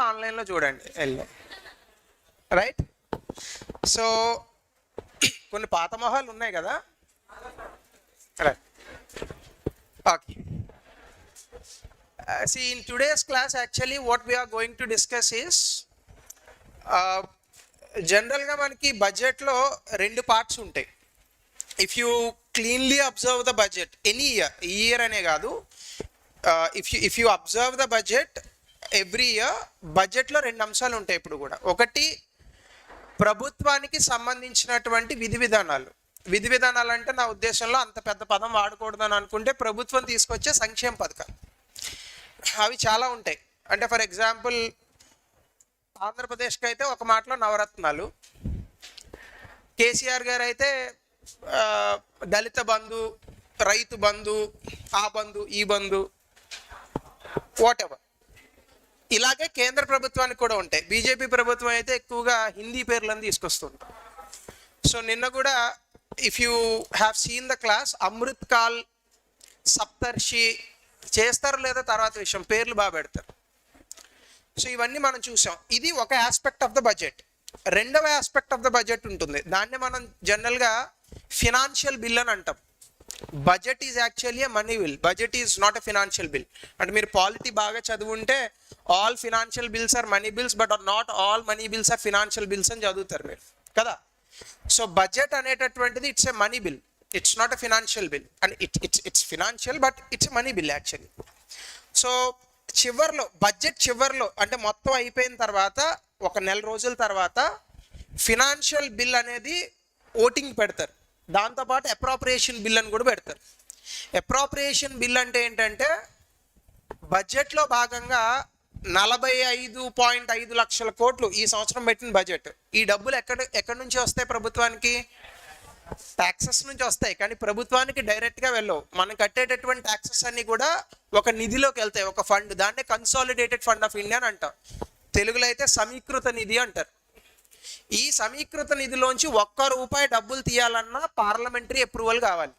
ఆన్లైన్లో చూడండి వెళ్ళి, రైట్. సో కొన్ని పాత మొహాలు ఉన్నాయి కదా, right. Okay. See, in today's class actually what we are going to discuss is జనరల్గా మనకి బడ్జెట్లో రెండు పార్ట్స్ ఉంటాయి. If you cleanly observe the budget any year, ఈ ఇయర్ అనే కాదు, if you observe the budget every year, బడ్జెట్లో రెండు అంశాలు ఉంటాయి ఇప్పుడు కూడా. ఒకటి ప్రభుత్వానికి సంబంధించినటువంటి విధి విధానాలు. విధి విధానాలు అంటే నా ఉద్దేశంలో అంత పెద్ద పదం వాడకూడదని అనుకుంటే ప్రభుత్వం తీసుకొచ్చే సంక్షేమ పథకాలు అవి చాలా ఉంటాయి. అంటే ఫర్ ఎగ్జాంపుల్ ఆంధ్రప్రదేశ్కి అయితే ఒక మాటలో నవరత్నాలు, కేసీఆర్ గారు అయితే దళిత బంధు, రైతు బంధు, ఆ బంధు, ఈ బంధు, వాట్ ఎవర్. ఇలాగే కేంద్ర ప్రభుత్వానికి కూడా ఉంటాయి. బీజేపీ ప్రభుత్వం అయితే ఎక్కువగా హిందీ పేర్లను తీసుకొస్తుంటాం. సో నిన్న కూడా if you have seen the class, Amrit Kaal, Saptarshi చేస్తారు లేదా తర్వాత విషయం, పేర్లు బాగా పెడతారు. సో ఇవన్నీ మనం చూసాం. ఇది ఒక ఆస్పెక్ట్ ఆఫ్ ద బడ్జెట్. రెండవ ఆస్పెక్ట్ ఆఫ్ ద బడ్జెట్ ఉంటుంది, దాన్ని మనం జనరల్గా ఫినాన్షియల్ బిల్ అని అంటాం. Budget is actually a money bill, budget is not a financial bill. అంటే మీరు పాలిటీ బాగా చదువుంటే all financial bills are money bills, but not all money bills are financial bills అని చదువుతారు మీరు కదా. సో బడ్జెట్ అనేటటువంటిది it's a money bill, it's not a financial bill, and it's financial but it's a money bill actually. So చివర్లో, budget చివర్లో అంటే మొత్తం అయిపోయిన తర్వాత ఒక నెల రోజుల తర్వాత ఫినాన్షియల్ బిల్ అనేది ఓటింగ్ పెడతారు. దాంతోపాటు అప్రాప్రియేషన్ బిల్ అని కూడా పెడతారు. అప్రాప్రియేషన్ బిల్ అంటే ఏంటంటే బడ్జెట్లో భాగంగా 45.5 లక్షల కోట్లు ఈ సంవత్సరం పెట్టిన బడ్జెట్. ఈ డబ్బులు ఎక్కడి నుంచి వస్తాయి ప్రభుత్వానికి? ట్యాక్సెస్ నుంచి వస్తాయి, కానీ ప్రభుత్వానికి డైరెక్ట్గా వెళ్ళవు. మనం కట్టేటటువంటి ట్యాక్సెస్ అన్ని కూడా ఒక నిధిలోకి వెళ్తాయి, ఒక ఫండ్. దాన్నే కన్సాలిడేటెడ్ ఫండ్ ఆఫ్ ఇండియా అని అంటాం. తెలుగులో అయితే సమీకృత నిధి అంటారు. ఈ సమీకృత నిధిలోంచి ₹1 డబ్బులు తీయాలన్నా పార్లమెంటరీ అప్రూవల్ కావాలి,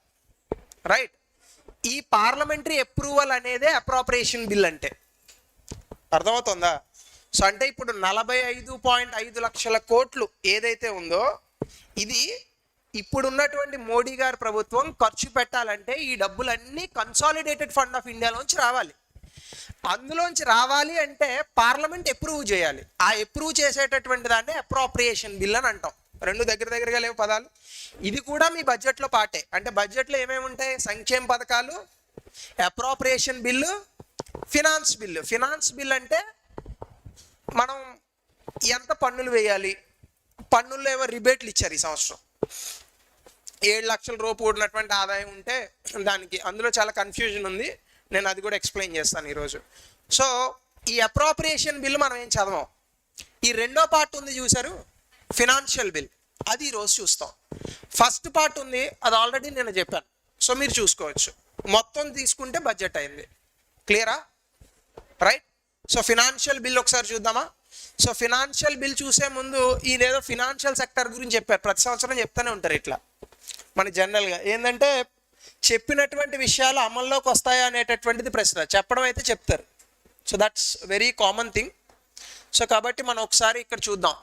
రైట్. ఈ పార్లమెంటరీ అప్రూవల్ అనేదే అప్రాప్రియేషన్ బిల్ అంటే. అర్థమవుతుందా? సో అంటే ఇప్పుడు 45.5 లక్షల కోట్లు ఏదైతే ఉందో, ఇది ఇప్పుడున్నటువంటి మోడీ గారి ప్రభుత్వం ఖర్చు పెట్టాలంటే ఈ డబ్బులన్నీ కన్సాలిడేటెడ్ ఫండ్ ఆఫ్ ఇండియాలోంచి రావాలి. అందులోంచి రావాలి అంటే పార్లమెంట్ అప్రూవ్ చేయాలి. ఆ అప్రూవ్ చేసేటటువంటి దాన్ని అప్రాప్రియేషన్ బిల్ అని అంటాం. రెండు దగ్గరగా లేవు పదాలు. ఇది కూడా మీ బడ్జెట్లో పాటే. అంటే బడ్జెట్లో ఏమేమి ఉంటాయి? సంక్షేమ పథకాలు, appropriation bill, finance bill. Finance bill అంటే మనం ఎంత పన్నులు వేయాలి, పన్నుల్లో ఏవో రిబేట్లు ఇచ్చారు ఈ సంవత్సరం. 7 లక్షల రూపాయలు కూడినటువంటి ఆదాయం ఉంటే దానికి, అందులో చాలా కన్ఫ్యూజన్ ఉంది, నేను అది కూడా ఎక్స్ప్లెయిన్ చేస్తాను ఈరోజు. సో ఈ అప్రాప్రియేషన్ బిల్ మనం ఏం చదవం. ఈ రెండో పార్ట్ ఉంది చూసారు, ఫినాన్షియల్ బిల్, అది ఈరోజు చూస్తాం. ఫస్ట్ పార్ట్ ఉంది, అది ఆల్రెడీ నేను చెప్పాను. సో మీరు చూసుకోవచ్చు. మొత్తం తీసుకుంటే బడ్జెట్ అయింది. క్లియరా? రైట్. సో ఫినాన్షియల్ బిల్ ఒకసారి చూద్దామా? సో ఫినాన్షియల్ బిల్ చూసే ముందు ఇదేదో ఫినాన్షియల్ సెక్టర్ గురించి చెప్పారు, ప్రతి సంవత్సరం చెప్తూనే ఉంటారు ఇట్లా. మన జనరల్గా ఏంటంటే చెప్పినటువంటి విషయాలు అమల్లోకి వస్తాయా అనేటటువంటిది ప్రశ్న. చెప్పడం అయితే చెప్తారు. So that's very common thing. So కాబట్టి మనం ఒకసారి ఇక్కడ చూద్దాం.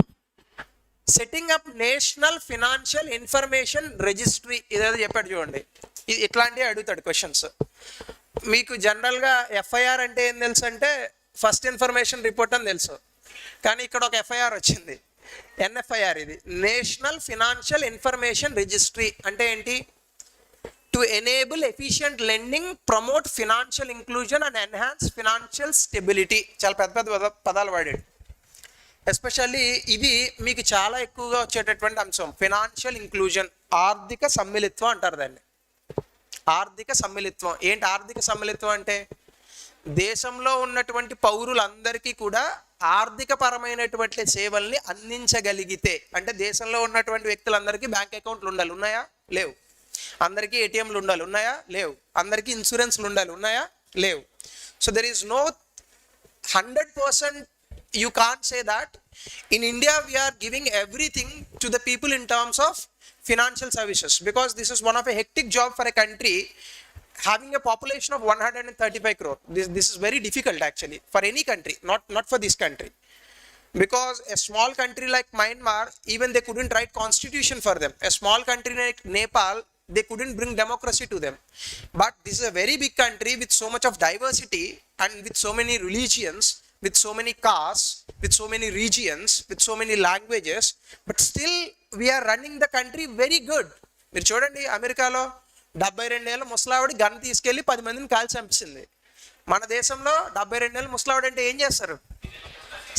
Setting up national financial information registry, ఇదేదో చెప్పాడు చూడండి. ఇట్లాంటివి అడుగుతాడు క్వశ్చన్స్. మీకు జనరల్గా ఎఫ్ఐఆర్ అంటే ఏం తెలుసు అంటే ఫస్ట్ ఇన్ఫర్మేషన్ రిపోర్ట్ అని తెలుసు, కానీ ఇక్కడ ఒక ఎఫ్ఐఆర్ వచ్చింది, ఎన్ఎఫ్ఐఆర్. ఇది నేషనల్ ఫినాన్షియల్ ఇన్ఫర్మేషన్ రిజిస్ట్రీ అంటే ఏంటి? To enable efficient lending, promote financial inclusion and enhance financial stability. చాలా పెద్ద పెద్ద పదాలు వాడాడు. ఎస్పెషల్లీ ఇది మీకు చాలా ఎక్కువగా వచ్చేటటువంటి అంశం, ఫినాన్షియల్ ఇంక్లూజన్. ఆర్థిక సమ్మిళిత్వం అంటారు దాన్ని. ఆర్థిక సమ్మిళిత్వం ఏంటి? ఆర్థిక సమ్మిళిత్వం అంటే దేశంలో ఉన్నటువంటి పౌరులందరికీ కూడా ఆర్థిక పరమైనటువంటి సేవల్ని అందించగలిగితే, అంటే దేశంలో ఉన్నటువంటి వ్యక్తులందరికీ బ్యాంక్ అకౌంట్లు ఉండాలి, ఉన్నాయా? లేవు. అందరికీ ఏటీఎంలు ఉండాలి, ఉన్నాయా? లేవు. అందరికీ ఇన్సూరెన్స్లు ఉండాలి, ఉన్నాయా? లేవు. So there is no 100%, you can't say that in India we are giving everything to the people in terms of financial services, because this is one of a hectic job for a country having a population of 135 crore. This is very difficult actually for any country, not for this country. because a small country like Myanmar, even they couldn't write constitution for them. A small country like Nepal, they couldn't bring democracy to them. But this is a very big country with so much of diversity and with so many religions, with so many castes, with so many regions, with so many languages, but still we are running the country very good. మీరు చూడండి, అమెరికాలో 72 ఏళ్ళ ముసలావిడ gun తీసుకెళ్ళి 10 మందిని కాల్చి చంపించింది. మన దేశంలో 72 ఏళ్ళ ముసలావిడ అంటే ఏం చేస్తారు?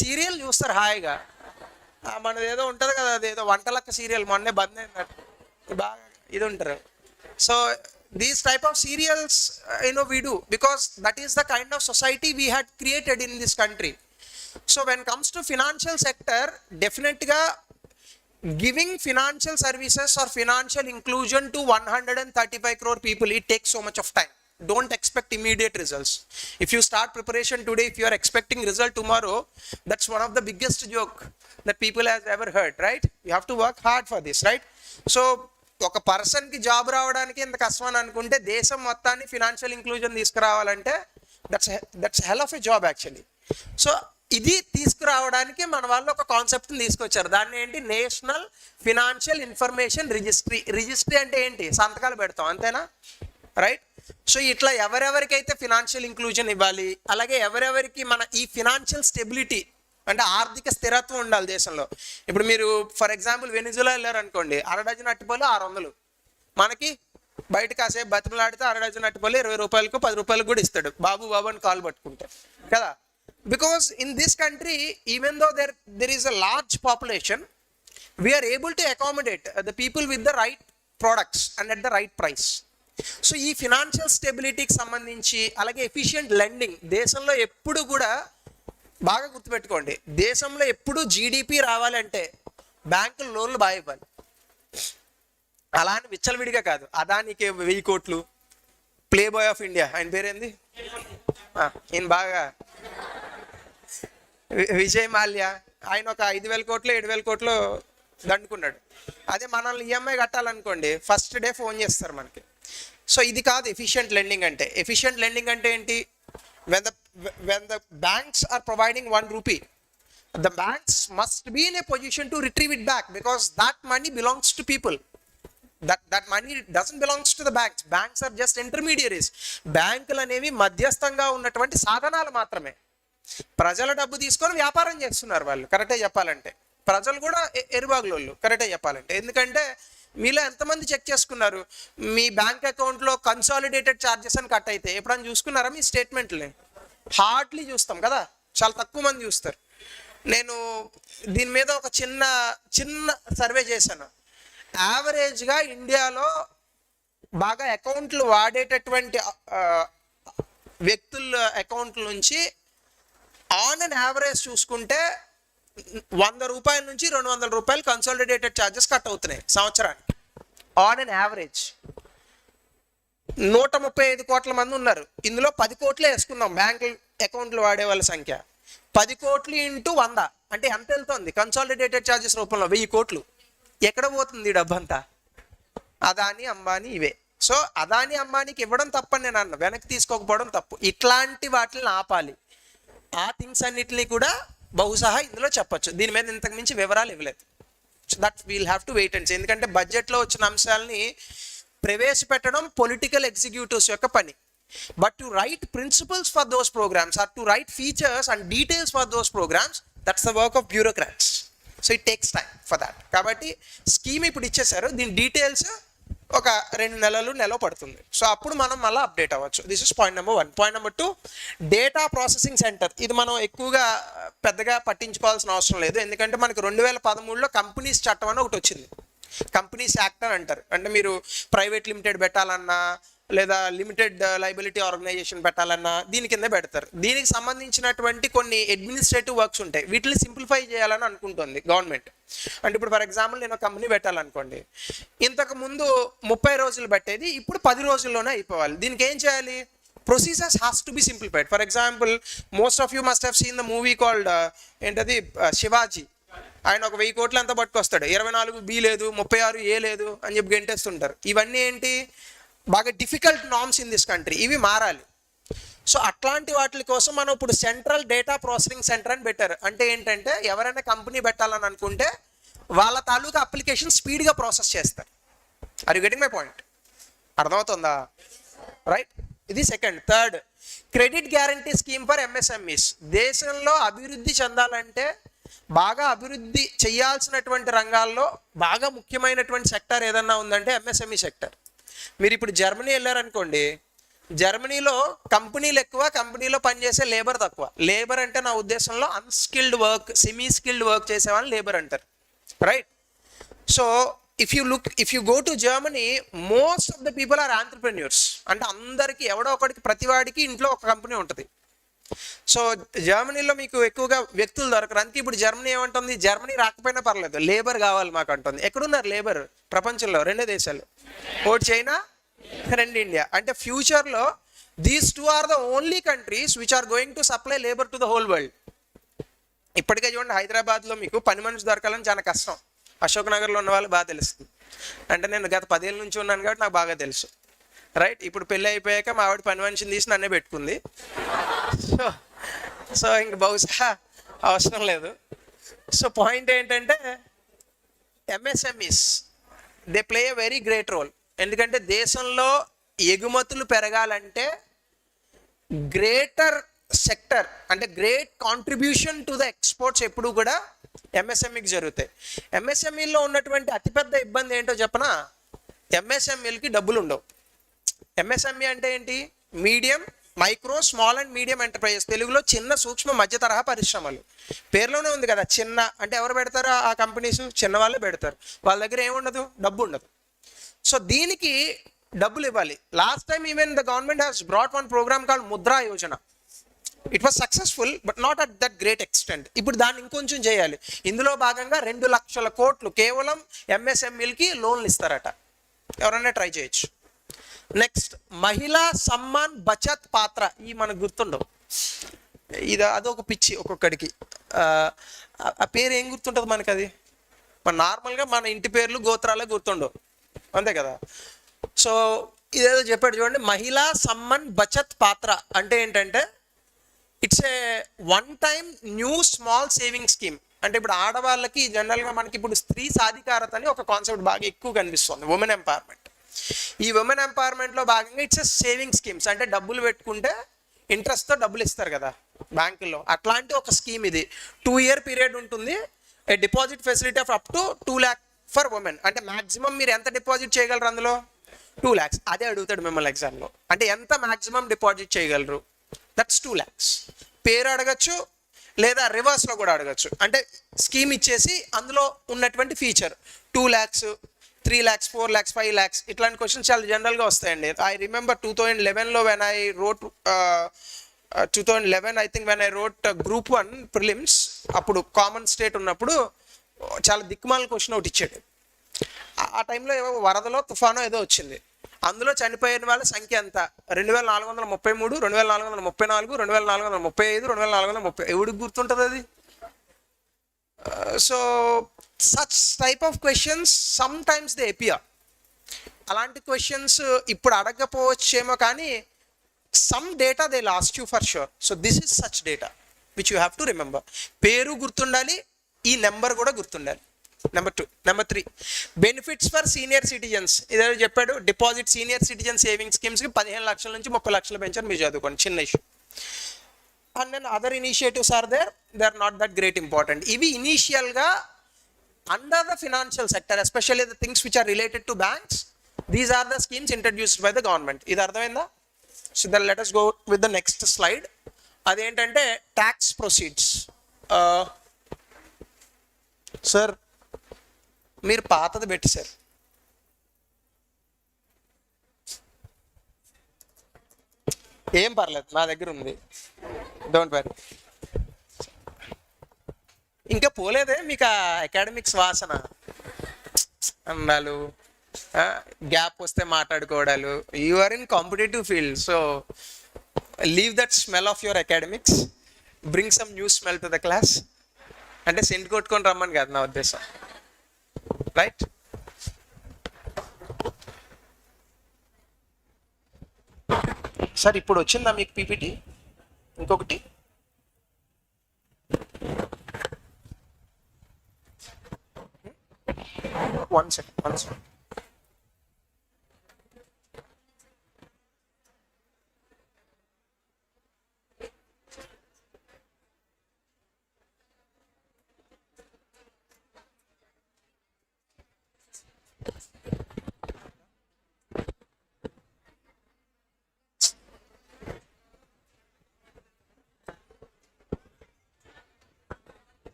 సీరియల్ చూస్తారు హాయిగా. మనది ఏదో ఉంటుంది కదా, అదేదో వంటలక్క సీరియల్ మొన్నే బంద్ అయినట్టు బాగా ఇది ఉంటారు. So these type of serials we do because that is the kind of society we had created in this country. So when it comes to financial sector, definitely giving financial services or financial inclusion to 135 crore people, it takes so much of time. Don't expect immediate results. If you start preparation today, if you are expecting result tomorrow, that's one of the biggest joke that people has ever heard, right? You have to work hard for this, right? So ఒక పర్సన్కి job రావడానికి ఎంత కష్టం అని అనుకుంటే, దేశం మొత్తాన్ని financial inclusion తీసుకురావాలంటే that's hell of a job actually. So ఇది తీసుకురావడానికి మన వాళ్ళు ఒక కాన్సెప్ట్ని తీసుకొచ్చారు. దాన్ని ఏంటి? National financial information registry. Registry అంటే ఏంటి? సంతకాలు పెడతాం, అంతేనా? రైట్. సో ఇట్లా ఎవరెవరికైతే ఫినాన్షియల్ ఇంక్లూజన్ ఇవ్వాలి, అలాగే ఎవరెవరికి మన ఈ ఫినాన్షియల్ స్టెబిలిటీ అంటే ఆర్థిక స్థిరత్వం ఉండాలి దేశంలో. ఇప్పుడు మీరు ఫర్ ఎగ్జాంపుల్ వెనిజులా వెళ్ళారు అనుకోండి, 1/2 డజన్ అట్టిపళ్ళు 600. మనకి బయట కాసేపు బతిమలాడితే 1/2 డజన్ అట్టిపళ్ళు 20 రూపాయలకు 10 రూపాయలకు కూడా ఇస్తాడు, బాబు బాబు అని కాల్ పట్టుకుంటారు కదా. Because in this country, even though there is a large population, we are able to accommodate the people with the right products and at the right price. So ఈ ఫినాన్షియల్ స్టెబిలిటీకి సంబంధించి, అలాగే ఎఫిషియంట్ లెండింగ్, దేశంలో ఎప్పుడు కూడా బాగా గుర్తుపెట్టుకోండి, దేశంలో ఎప్పుడు జీడిపి రావాలంటే బ్యాంకులు లోన్లు బాగా ఇవ్వాలి. అలా అని విచ్చలవిడిగా కాదు. అదానికి 1000 కోట్లు, ప్లే బాయ్ ఆఫ్ ఇండియా, ఆయన పేరేంది, ఈయన బాగా విజయ్ మాల్యా, ఆయన ఒక 5,000 కోట్లు 7,000 కోట్లు దండుకున్నాడు. అదే మనల్ని ఈఎంఐ కట్టాలనుకోండి, ఫస్ట్ డే ఫోన్ చేస్తారు మనకి. సో ఇది కాదు ఎఫిషియంట్ లెండింగ్ అంటే. ఎఫిషియంట్ లెండింగ్ అంటే ఏంటి? when the banks are providing 1 rupee, the banks must be in a position to retrieve it back, because that money belongs to people. That money doesn't belongs to the banks. Banks are just intermediaries. బ్యాంకులు అనేవి మధ్యస్థంగా ఉన్నటువంటి సాధనాలు మాత్రమే. ప్రజల డబ్బు తీసుకొని వ్యాపారం చేస్తున్నారు వాళ్ళు, కరెక్టే చెప్పాలంటే. ప్రజలు కూడా ఎరుబాగులోళ్ళు, కరెక్టే చెప్పాలంటే. ఎందుకంటే మీలో ఎంతమంది చెక్ చేసుకున్నారు, మీ బ్యాంక్ అకౌంట్లో కన్సాలిడేటెడ్ ఛార్జెస్ అని కట్ అయితే ఎప్పుడైనా చూసుకున్నారా మీ స్టేట్మెంట్ని? హార్డ్లీ చూస్తాం కదా, చాలా తక్కువ మంది చూస్తారు. నేను దీని మీద ఒక చిన్న సర్వే చేశాను. యావరేజ్గా ఇండియాలో బాగా అకౌంట్లు వాడేటటువంటి వ్యక్తుల అకౌంట్ల నుంచి ఆన్ అండ్ యావరేజ్ చూసుకుంటే 100 రూపాయల నుంచి 200 రూపాయలు కన్సాలిడేటెడ్ ఛార్జెస్ కట్ అవుతున్నాయి సంవత్సరానికి, ఆన్ అండ్ యావరేజ్. 135 కోట్ల మంది ఉన్నారు, ఇందులో 10 కోట్లే వేసుకున్నాం బ్యాంక్ అకౌంట్లు వాడే వాళ్ళ సంఖ్య. 10 కోట్లు ఇంటూ 100 అంటే ఎంత వెళ్తుంది? కన్సాలిడేటెడ్ ఛార్జెస్ రూపంలో 1000 కోట్లు. ఎక్కడ పోతుంది ఈ డబ్బంతా? అదాని అంబానీ ఇవే. సో అదాని అంబానీకి ఇవ్వడం తప్పని నేను అన్న, వెనక్కి తీసుకోకపోవడం తప్పు. ఇట్లాంటి వాటిని ఆపాలి. ఆ థింగ్స్ అన్నిటినీ కూడా బహుశా ఇందులో చెప్పొచ్చు. దీని మీద ఇంతకు మించి వివరాలు ఇవ్వలేదు. That will have to wait and see. ఎందుకంటే బడ్జెట్లో వచ్చిన అంశాలని ప్రవేశపెట్టడం పొలిటికల్ ఎగ్జిక్యూటివ్స్ యొక్క పని. But to write principles for those programs or to write features and details for those programs, that's the work of bureaucrats. So it takes time for that. కాబట్టి scheme ఇప్పుడు ఇచ్చేసారు, దీని డీటెయిల్స్ ఒక 2 నెలలు పడుతుంది. So అప్పుడు మనం మళ్ళీ అప్డేట్ అవ్వచ్చు. This is point number 1. Point number 2, data processing centre. ఇది మనం ఎక్కువగా పెద్దగా పట్టించుకోవాల్సిన అవసరం లేదు, ఎందుకంటే మనకు 2013లో కంపెనీస్ చట్టం అని ఒకటి వచ్చింది. కంపెనీస్ యాక్ట్ అని అంటారు. అంటే మీరు ప్రైవేట్ లిమిటెడ్ పెట్టాలన్నా లేదా లిమిటెడ్ లైబిలిటీ ఆర్గనైజేషన్ పెట్టాలన్నా దీని కింద పెడతారు. దీనికి సంబంధించినటువంటి కొన్ని అడ్మినిస్ట్రేటివ్ వర్క్స్ ఉంటాయి, వీటిని సింప్లిఫై చేయాలని అనుకుంటుంది గవర్నమెంట్. అంటే ఇప్పుడు ఫర్ ఎగ్జాంపుల్ నేను ఒక కంపెనీ పెట్టాలనుకోండి, ఇంతకు ముందు 30 రోజులు పెట్టేది ఇప్పుడు 10 రోజుల్లోనే అయిపోవాలి. దీనికి ఏం చేయాలి? Procedures has to be simplified. For example most of you must have seen the movie called ఏంటది, శివాజీ. ఆయన ఒక 1000 కోట్లు ఎంత పట్టుకొస్తాడు, 24B లేదు, 36A లేదు అని చెప్పి గెంటేస్తుంటారు. ఇవన్నీ ఏంటి? బాగా difficult norms in this country, ఇవి మారాలి. సో అట్లాంటి వాటి కోసం మనం ఇప్పుడు సెంట్రల్ డేటా ప్రాసెసింగ్ సెంటర్ అని పెట్టారు. అంటే ఏంటంటే ఎవరైనా కంపెనీ పెట్టాలని అనుకుంటే వాళ్ళ తాలూకా అప్లికేషన్ స్పీడ్గా ప్రాసెస్ చేస్తారు. Are you getting my point? అర్థమవుతుందా? రైట్. ఇది second. Third, credit guarantee scheme for MSMEs. దేశంలో అభివృద్ధి చెందాలంటే బాగా అభివృద్ధి చేయాల్సినటువంటి రంగాల్లో బాగా ముఖ్యమైనటువంటి సెక్టర్ ఏదన్నా ఉందంటే ఎంఎస్ఎంఈ సెక్టర్. మీరు ఇప్పుడు జర్మనీ వెళ్ళారనుకోండి, జర్మనీలో కంపెనీలు ఎక్కువ, కంపెనీలో పనిచేసే లేబర్ తక్కువ. లేబర్ అంటే నా ఉద్దేశంలో unskilled work, semi skilled work చేసే వాళ్ళని లేబర్ అంటారు. Right. So if you go to Germany, most of the people are entrepreneurs. అంటే అందరికీ ఎవడో ఒకటికి, ప్రతివాడికి ఇంట్లో ఒక కంపెనీ ఉంటుంది. సో జర్మనీలో మీకు ఎక్కువగా వ్యక్తులు దొరకరు. అందుకే ఇప్పుడు జర్మనీ ఏమంటుంది, జర్మనీ రాకపోయినా పర్లేదు, లేబర్ కావాలి మాకు అంటుంది. ఎక్కడున్నారు లేబర్ ప్రపంచంలో? 2 దేశాలు, ఒకటి చైనా, 2 ఇండియా. అంటే ఫ్యూచర్లో these 2 are the only countries which are going to supply labour to the whole world. ఇప్పటికే చూడండి, హైదరాబాద్లో మీకు పని మనిషి దొరకాలని చాలా కష్టం. అశోక్ నగర్లో ఉన్న వాళ్ళు బాగా తెలుస్తుంది. అంటే నేను గత 10 ఏళ్ళ నుంచి ఉన్నాను కాబట్టి నాకు బాగా తెలుసు. రైట్. ఇప్పుడు పెళ్ళి అయిపోయాక మా ఆవిడ పని మనిషిని తీసి నన్నే పెట్టుకుంది. సో ఇంక బహుశా అవసరం లేదు. సో పాయింట్ ఏంటంటే MSMEs they play a very great role. ఎందుకంటే దేశంలో ఎగుమతులు పెరగాలంటే గ్రేటర్ సెక్టర్ అంటే great contribution to the exports ఎప్పుడు కూడా ఎంఎస్ఎంఈకి జరుగుతాయి. ఎంఎస్ఎంఈలో ఉన్నటువంటి అతిపెద్ద ఇబ్బంది ఏంటో చెప్పనా? ఎంఎస్ఎంఈలకి డబ్బులు ఉండవు. ఎంఎస్ఎంఈ అంటే ఏంటి? Medium, micro, small and medium enterprises. తెలుగులో చిన్న, సూక్ష్మ, మధ్య తరహా పరిశ్రమలు. పేరులోనే ఉంది కదా చిన్న. అంటే ఎవరు పెడతారు ఆ కంపెనీస్? చిన్న వాళ్ళే పెడతారు. వాళ్ళ దగ్గర ఏముండదు, డబ్బు ఉండదు. సో దీనికి డబ్బులు ఇవ్వాలి. Last time even the government has brought one program called Mudra Yojana. It was successful but not at that great extent. ఇప్పుడు దాన్ని ఇంకొంచెం చేయాలి. ఇందులో భాగంగా 2 లక్షల కోట్లు కేవలం ఎంఎస్ఎంఈలకి లోన్లు ఇస్తారట. ఎవరైనా ట్రై చేయొచ్చు. నెక్స్ట్, మహిళా సమ్మాన్ బచత్ పాత్ర. ఈ మనకు గుర్తుండవు. అదొక పిచ్చి ఒక్కొక్కడికి. ఆ పేరు ఏం గుర్తుంటుంది మనకి? అది నార్మల్గా మన ఇంటి పేర్లు, గోత్రాలే గుర్తుండవు, అంతే కదా. సో ఇదేదో చెప్పాడు చూడండి, మహిళా సమ్మాన్ బచత్ పాత్ర అంటే ఏంటంటే it's a one time new small saving scheme. అంటే ఇప్పుడు ఆడవాళ్ళకి జనరల్గా మనకి ఇప్పుడు స్త్రీ సాధికారత అని ఒక కాన్సెప్ట్ బాగా ఎక్కువ కనిపిస్తుంది, ఉమెన్ ఎంపవర్మెంట్. ఈ ఉమెన్ ఎంపవర్మెంట్లో భాగంగా ఇట్స్ సేవింగ్ స్కీమ్స్. అంటే డబ్బులు పెట్టుకుంటే ఇంట్రెస్ట్తో డబ్బులు ఇస్తారు కదా బ్యాంకుల్లో, అట్లాంటి ఒక స్కీమ్ ఇది. 2-year పీరియడ్ ఉంటుంది. A deposit facility of up to 2 lakh for women. అంటే మాక్సిమం మీరు ఎంత డిపాజిట్ చేయగలరు అందులో? 2 lakhs. అదే అడుగుతాడు మిమ్మల్ని ఎగ్జామ్లో. అంటే ఎంత మాక్సిమం డిపాజిట్ చేయగలరు? That's 2 lakhs. పేరు అడగచ్చు, లేదా రివర్స్లో కూడా అడగచ్చు. అంటే స్కీమ్ ఇచ్చేసి అందులో ఉన్నటువంటి feature 2 lakhs, 3 lakhs, 4 lakhs, 5 lakhs ఇట్లాంటి క్వశ్చన్స్ చాలా జనరల్గా వస్తాయండి. ఐ రిమెంబర్ 2011లో when I wrote 2011 I think when I wrote Group 1 Prelims, అప్పుడు కామన్ స్టేట్ ఉన్నప్పుడు చాలా దిక్కుమాల క్వశ్చన్ ఒకటి ఇచ్చాడు. ఆ టైంలో ఏవో వరదలో, తుఫానో ఏదో వచ్చింది. అందులో చనిపోయిన వాళ్ళ సంఖ్య ఎంత? 2433, 2434, 2435, 2430. ఎవడికి గుర్తుంటుంది అది? So such type of questions sometimes they appear. అలాంటి క్వశ్చన్స్ ఇప్పుడు అడగకపోవచ్చేమో, కానీ some data they'll ask you for sure. So this is such data which you have to remember. పేరు గుర్తుండాలి, ఈ నెంబర్ కూడా గుర్తుండాలి. Number 2. Number 3, benefits for senior citizens. ఇదే చెప్పాడు, డిపాజిట్ సీనియర్ సిటిజన్ సేవింగ్ స్కీమ్స్కి 15 లక్షల నుంచి 30 లక్షలు పెంచారు. మీరు చదువుకోండి, చిన్న issue. And then other initiatives are there, they are not that great important. ఇవి ఇనీషియల్గా under the financial sector, especially the things which are related to banks, these are the schemes introduced by the government. ఇది అర్థమైందా? So then let us go with the next slide. అదేంటంటే tax proceeds. Sir మీరు పాతది పెట్టేశారు. ఏం పర్లేదు, నా దగ్గర ఉంది, డోంట్ వరీ. ఇంకా పోలేదే మీకు ఆ అకాడమిక్స్ వాసన అన్నాలు, గ్యాప్ వస్తే మాట్లాడుకోవడాలు. You are in competitive field, so leave that smell of your academics, bring some new smell to the class. అంటే సెంట్ కొట్టుకొని రమ్మని కాదు నా ఉద్దేశం, రైట్? సార్ ఇప్పుడు వచ్చిందా మీకు పీపీటీ? ఇంకొకటి వన్ సెకండ్.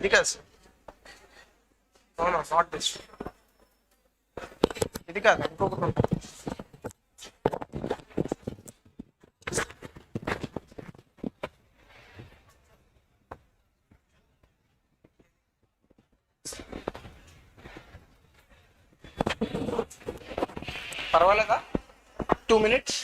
ఇది కాదు సార్, నాట్ దిస్, ఇది కాదు, ఇంకొకటి ఉంటుంది. పర్వాలేదా? 2 minutes.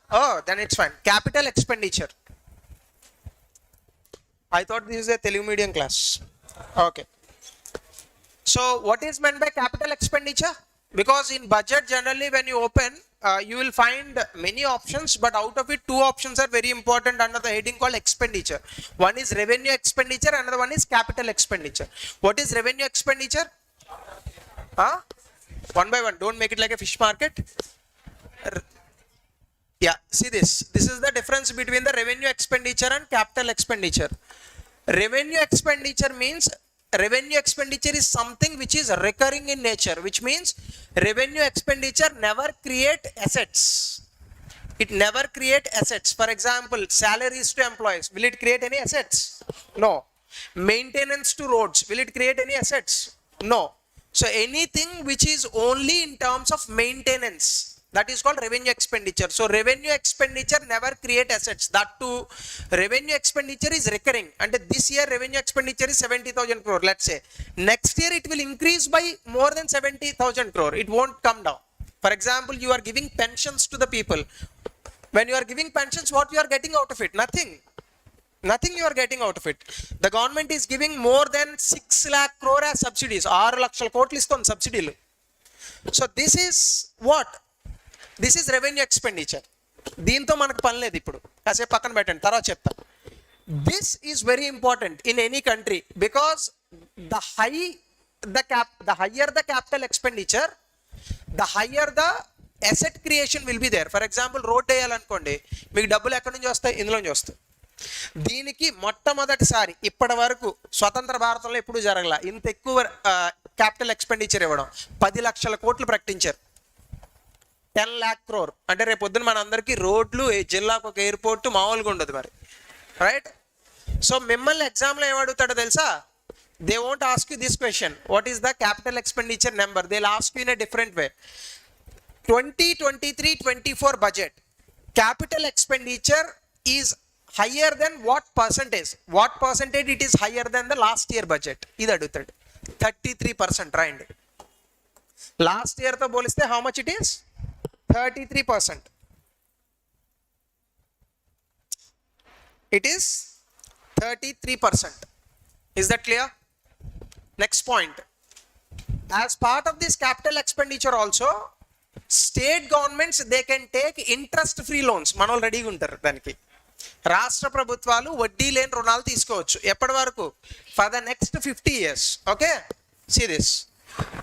Oh, then it's fine. Capital expenditure. I thought this is a Telugu medium class. Okay. So what is meant by capital expenditure? Because in budget generally when you open, you will find many options, but out of it 2 options are very important under the heading called expenditure. One is revenue expenditure, another one is capital expenditure. What is revenue expenditure? One by one, don't make it like a fish market. Yeah, see this. This is the difference between the revenue expenditure and capital expenditure. Revenue expenditure means revenue expenditure is something which is recurring in nature, which means revenue expenditure never create assets. It never create assets. For example, salaries to employees, will it create any assets? No. Maintenance to roads, will it create any assets? No. So anything which is only in terms of maintenance, that is called revenue expenditure. So revenue expenditure never create assets. That too, revenue expenditure is recurring. And this year revenue expenditure is 70,000 crore, let's say. Next year it will increase by more than 70,000 crore. It won't come down. For example, you are giving pensions to the people. When you are giving pensions, what you are getting out of it? Nothing. Nothing you are getting out of it. The government is giving more than 6 lakh crore as subsidies. 6 lakshal kotlu iston subsidy. So this is what? This is revenue expenditure. దీంతో మనకు పని లేదు ఇప్పుడు, కాసేపు పక్కన పెట్టండి, తర్వాత చెప్తా. This is very important in any country because the higher the capital expenditure, the higher the asset creation will be there. For example, road వేయాలనుకోండి, మీకు డబ్బులు ఎక్కడి నుంచి వస్తాయి? ఇందులోంచి వస్తాయి. దీనికి మొట్టమొదటిసారి ఇప్పటి వరకు స్వతంత్ర భారతంలో ఎప్పుడు జరగల ఇంత ఎక్కువ క్యాపిటల్ ఎక్స్పెండిచర్ ఇవ్వడం. 10 లక్షల కోట్లు ప్రకటించారు. 10 lakh crore అంటే రేపు పొద్దున మన అందరికీ రోడ్లు, జిల్లాకు ఒక ఎయిర్పోర్ట్ మామూలుగా ఉండదు మరి, రైట్? సో మిమ్మల్ని ఎగ్జామ్లో ఏమడుగుతాడో తెలుసా? They won't ask you this question, what is the capital expenditure number. They will ask you in a different way. 2023-24 budget capital expenditure is higher than what percentage? What percentage it is higher than the last year budget? ఇది అడుగుతాడు. 33% రాయండి. Last year తో పోలిస్తే how much it is? 33%. It is 33%. Is that clear? Next point. As part of this capital expenditure also, state governments they can take interest free loans. మనోళ్ళు రెడీగా ఉంటారు దానికి. రాష్ట్ర ప్రభుత్వాలు వడ్డీ లేని రుణాలు తీసుకోవచ్చు. ఎప్పటి వరకు? For the next 50 years. Okay, see this.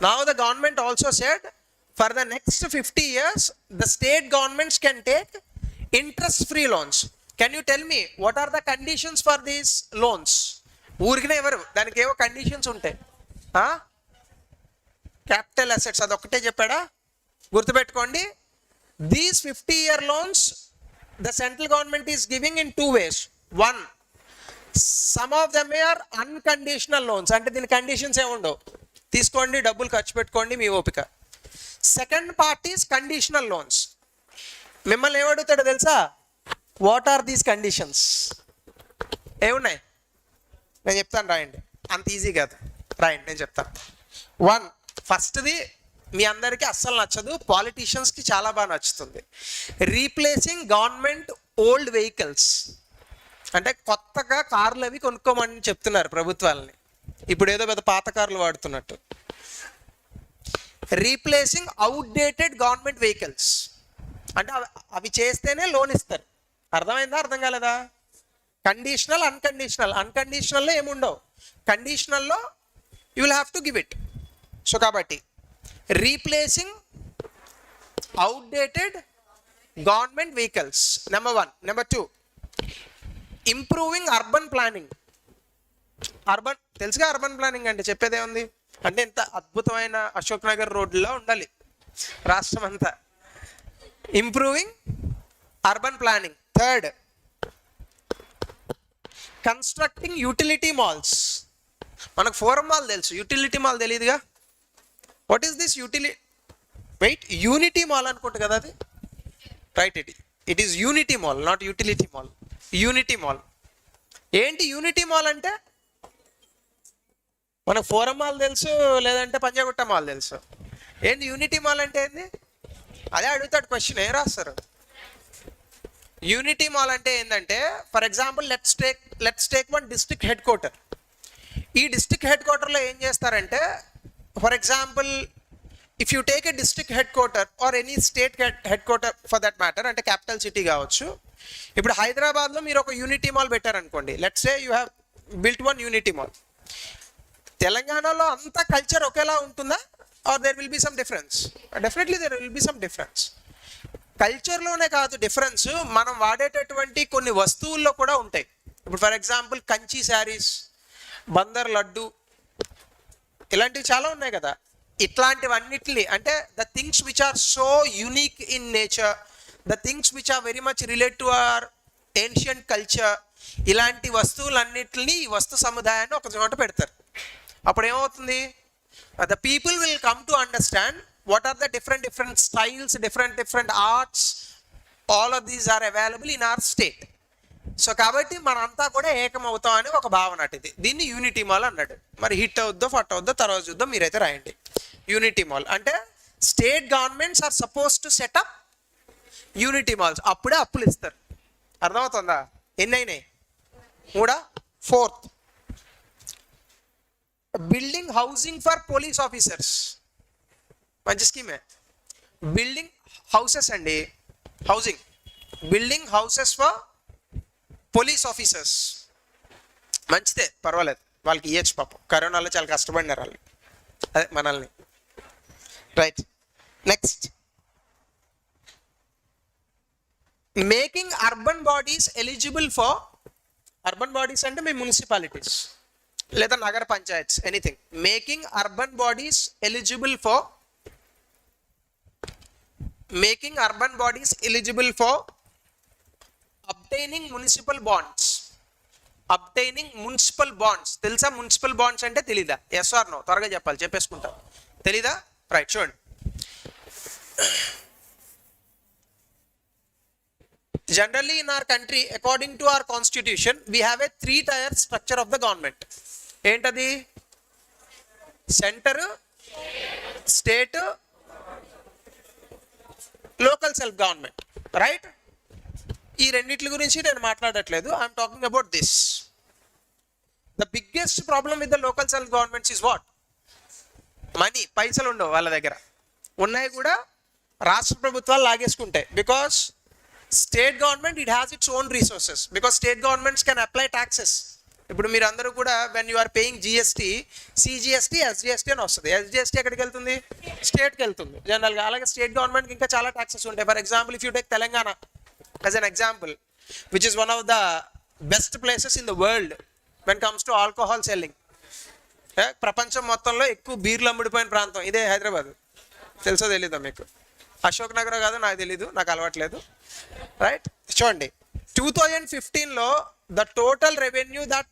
Now the government also said for the next 50 years the state governments can take interest free loans. Can you tell me what are the conditions for these loans? ఊరికినే ఎవరు, దానికి ఏవో conditions ఉంటాయి. Capital assets అదొక్కటే చెప్పాడా? గుర్తుపెట్టుకోండి. These 50-year loans the central government is giving in 2 ways. One, some of them are unconditional loans, అంటే దీని కండిషన్స్ ఏముండవు, తీసుకోండి డబ్బులు ఖర్చు పెట్టుకోండి మీ ఓపిక. Second part is conditional loans. మిమ్మల్ని ఏమడుగుతాడో తెలుసా? What are these conditions? ఏమున్నాయి నేను చెప్తాను, రాయండి. అంత ఈజీ కాదు, రాయండి నేను చెప్తాను. 1, ఫస్ట్ది మీ అందరికీ అస్సలు నచ్చదు, పాలిటీషియన్స్కి చాలా బాగా నచ్చుతుంది. Replacing government old vehicles. అంటే కొత్తగా కార్లు అవి కొనుక్కోమని చెప్తున్నారు ప్రభుత్వాలని, ఇప్పుడు ఏదో పెద్ద పాత కార్లు వాడుతున్నట్టు. రీప్లేసింగ్ అవుట్డేటెడ్ గవర్నమెంట్ వెహికల్స్ అంటే అవి చేస్తేనే లోన్ ఇస్తారు. అర్థమైందా? అర్థం కాలేదా? Conditional, unconditional. అన్కండిషనల్లో ఏముండవు, కండిషనల్లో you will have to give it. So కాబట్టి replacing outdated government vehicles, number 1. Number 2, improving urban planning. Urban తెలుసుగా, అర్బన్ ప్లానింగ్ అంటే చెప్పేదే ఉంది. అంటే ఎంత అద్భుతమైన అశోక్ నగర్ రోడ్లో ఉండాలి రాష్ట్రం అంతా. Improving urban planning. Third, constructing utility malls. మనకు ఫోరం మాల్ తెలుసు, యూటిలిటీ మాల్ తెలియదుగా. What is this utility? Wait, unity mall అనుకుంటా కదా అది, right? It is unity mall, not utility mall. Unity mall ఏంటి? యూనిటీ మాల్ అంటే మనకు ఫోరం మాల్ తెలుసు, లేదంటే పంజాగుట్ట మాల్ తెలుసు. ఏంది యూనిటీ మాల్ అంటే ఏంది? అదే అడుగుతాడు క్వశ్చన్, ఏం రాస్తారు? యూనిటీ మాల్ అంటే ఏంటంటే for example let's take one district head quarter. ఈ డిస్ట్రిక్ట్ హెడ్ క్వార్టర్లో ఏం చేస్తారంటే for example if you take a district head quarter or any state head quarter for that matter, అంటే క్యాపిటల్ సిటీ కావచ్చు. ఇప్పుడు హైదరాబాద్లో మీరు ఒక యూనిటీ మాల్ పెట్టారనుకోండి, let's say you have built one unity mall. తెలంగాణలో అంతా కల్చర్ ఒకేలా ఉంటుందా, or there will be some difference? Definitely there will be some difference. కల్చర్లోనే కాదు డిఫరెన్స్, మనం వాడేటటువంటి కొన్ని వస్తువుల్లో కూడా ఉంటాయి. ఇప్పుడు ఫర్ ఎగ్జాంపుల్ కంచి శారీస్, బందర్ లడ్డు, ఇలాంటివి చాలా ఉన్నాయి కదా. ఇట్లాంటివన్నిటిని అంటే the things which are so unique in nature, the things which are very much relate to our ancient culture, ఇలాంటి వస్తువులన్నిటిని ఈ వస్తు సముదాయాన్ని ఒక చోట పెడతారు. అప్పుడు ఏమవుతుంది, the people will come to understand what are the different styles, different arts, all of these are available in our state. So కాబట్టి మనంతా కూడా ఏకమవుతాం అని ఒక భావన అటుది. దీన్ని యూనిటీ మాల్ అన్నాడు. మరి హిట్ అవుద్దో ఫట్ అవుద్దో తర్వాత చూద్దాం, మీరైతే రాయండి. యూనిటీ మాల్ అంటే state governments are suppose to set up unity malls, అప్పుడే అప్పులు ఇస్తారు. అర్థమవుతుందా? ఎన్ని అయినాయి? 3, 4th building housing for police officers, మంచి స్కీమే. బిల్డింగ్ హౌసెస్ అండి, housing, building houses for police officers, మంచిదే, పర్వాలేదు, వాళ్ళకి ఇవ్వచ్చు. పాపం కరోనాలో చాలా కష్టపడినారు వాళ్ళు, అదే మనల్ని. Right, next making urban bodies eligible for, urban bodies అంటే మీ మున్సిపాలిటీస్ లేదా నగర panchayats, anything. Making urban bodies eligible for, making urban bodies eligible for obtaining municipal bonds. Obtaining municipal bonds, తెలుసా? మున్సిపల్ బాండ్స్ అంటే తెలీదా? Yes or no? త్వరగా చెప్పాలి, చెప్పేసుకుంటా. తెలీదా? Right, చూడండి. Generally in our country, according to our constitution, we have a 3-tier structure of the government. ఏంటది? Centre, state, local self government. Right, ఈ రెండింటి గురించి నేను మాట్లాడట్లేదు. I'm talking about this. The biggest problem with the local self governments is what? Money, పైసలు ఉండవు వాళ్ళ దగ్గర. ఉన్నాయి కూడా రాష్ట్ర ప్రభుత్వాలు లాగేసుకుంటాయి. Because state government it has its own resources, because state governments can apply taxes. ఇప్పుడు మీరు అందరూ కూడా when you are paying GST, CGST, SGST అని వస్తుంది. ఎస్జిఎస్టీ ఎక్కడికి వెళ్తుంది? స్టేట్కి వెళ్తుంది జనరల్గా. అలాగే స్టేట్ గవర్నమెంట్కి ఇంకా చాలా ట్యాక్సెస్ ఉంటాయి. For example if you take Telangana as an example, which is one of the best places in the world when comes to alcohol selling. ప్రపంచం మొత్తంలో ఎక్కువ బీర్లు అమ్ముడిపోయిన ప్రాంతం ఇదే హైదరాబాద్. తెలుసో తెలీదా మీకు? అశోక్ నగర్ కాదు, నాకు తెలీదు, నాకు అలవాట్లేదు. రైట్, చూడండి. 2015లో the total revenue that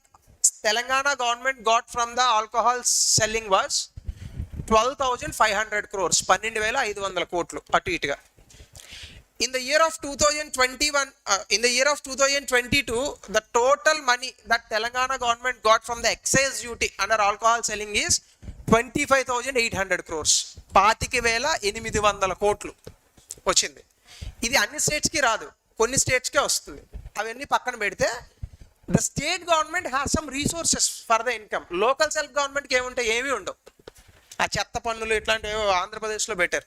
Telangana government got from the alcohol selling was 12,500 crores, 12,500 కోట్లు అటు ఇటుగా. In the year of 2021, in the year of 2022, the total money that Telangana government got from the excise duty under alcohol selling is 25,800 crores, 25,800 కోట్లు వచ్చింది. ఇది అన్ని స్టేట్స్కి రాదు, కొన్ని స్టేట్స్కే వస్తుంది. అవన్నీ పక్కన పెడితే the state government has some resources for the income. Local self గవర్నమెంట్కి ఏముంటాయి? ఏమీ ఉండవు. ఆ చెత్త పన్నులు ఇట్లాంటివి ఆంధ్రప్రదేశ్లో బెటర్,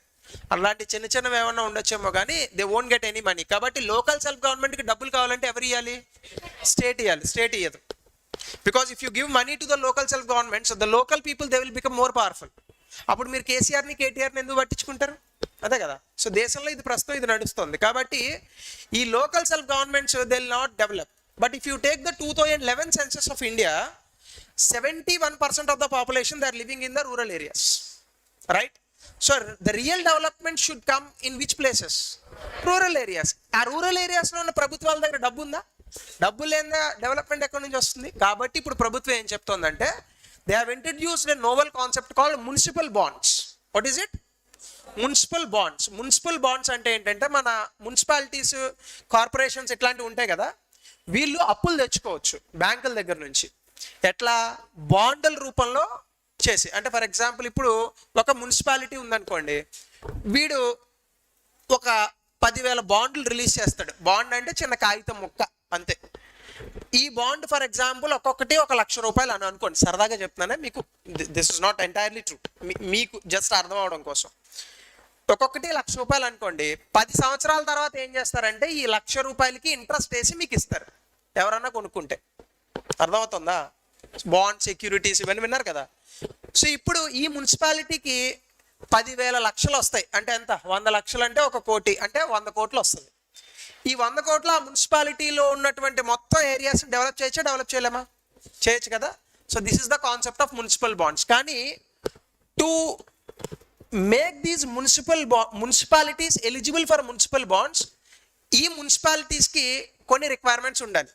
అలాంటి చిన్న చిన్నవి ఏమన్నా ఉండొచ్చేమో కానీ they won't get any money. కాబట్టి లోకల్ సెల్ఫ్ గవర్నమెంట్కి డబ్బులు కావాలంటే ఎవరు ఇవ్వాలి? స్టేట్ ఇవ్వాలి. స్టేట్ ఇవ్వదు. Because if you give money to the local self government, so the local people they will become more powerful. అప్పుడు మీరు కేసీఆర్ని, కేటీఆర్ని ఎందుకు పట్టించుకుంటారు? అదే కదా. సో దేశంలో ఇది ప్రస్తుతం ఇది నడుస్తుంది. కాబట్టి ఈ local self governments they will not develop. But if you take the 2011 census of India, 71% of the population they are living in the rural areas. Right? So the real development should come in which places? Rural areas. ఆ rural ఏరియాస్లో ఉన్న ప్రభుత్వాల దగ్గర డబ్బు ఉందా? డబ్బు లేదా development ఎక్కడి నుంచి వస్తుంది? కాబట్టి ఇప్పుడు ప్రభుత్వం ఏం చెప్తోందంటే they have introduced a novel concept called municipal bonds. What is it? Municipal bonds. Municipal bonds అంటే ఏంటంటే మన మున్సిపాలిటీస్, కార్పొరేషన్స్ ఇట్లాంటివి ఉంటాయి కదా, వీళ్ళు అప్పులు తెచ్చుకోవచ్చు బ్యాంకుల దగ్గర నుంచి. ఎట్లా? బాండుల రూపంలో చేసి. అంటే ఫర్ ఎగ్జాంపుల్ ఇప్పుడు ఒక మున్సిపాలిటీ ఉందనుకోండి, వీడు ఒక 10,000 బాండ్లు రిలీజ్ చేస్తాడు. బాండ్ అంటే చిన్న కాగితం ముక్క అంతే. ఈ బాండ్ ఫర్ ఎగ్జాంపుల్ ఒక్కొక్కటి 1,00,000 రూపాయలు అని అనుకోండి, సరదాగా చెప్తున్నానే మీకు, this is not entirely true, మీకు జస్ట్ అర్థం అవడం కోసం. ఒక్కొక్కటి 1,00,000 రూపాయలు అనుకోండి. 10 సంవత్సరాల తర్వాత ఏం చేస్తారంటే ఈ 1,00,000 రూపాయలకి ఇంట్రెస్ట్ వేసి మీకు ఇస్తారు ఎవరన్నా కొనుక్కుంటే. అర్థమవుతుందా? బాండ్ సెక్యూరిటీస్ ఇవన్నీ విన్నారు కదా. సో ఇప్పుడు ఈ మున్సిపాలిటీకి 10,000 లక్షలు వస్తాయి అంటే ఎంత? 100 లక్షలు అంటే 1 కోటి అంటే 100 కోట్లు వస్తుంది. ఈ 100 కోట్ల ఆ మున్సిపాలిటీలో ఉన్నటువంటి మొత్తం ఏరియాస్ డెవలప్ చేయొచ్చా, డెవలప్ చేయలేమా? చేయొచ్చు కదా. So this is the concept of municipal bonds. కానీ to make these municipalities eligible for municipal bonds, ఈ మున్సిపాలిటీస్కి కొన్ని రిక్వైర్మెంట్స్ ఉండాలి.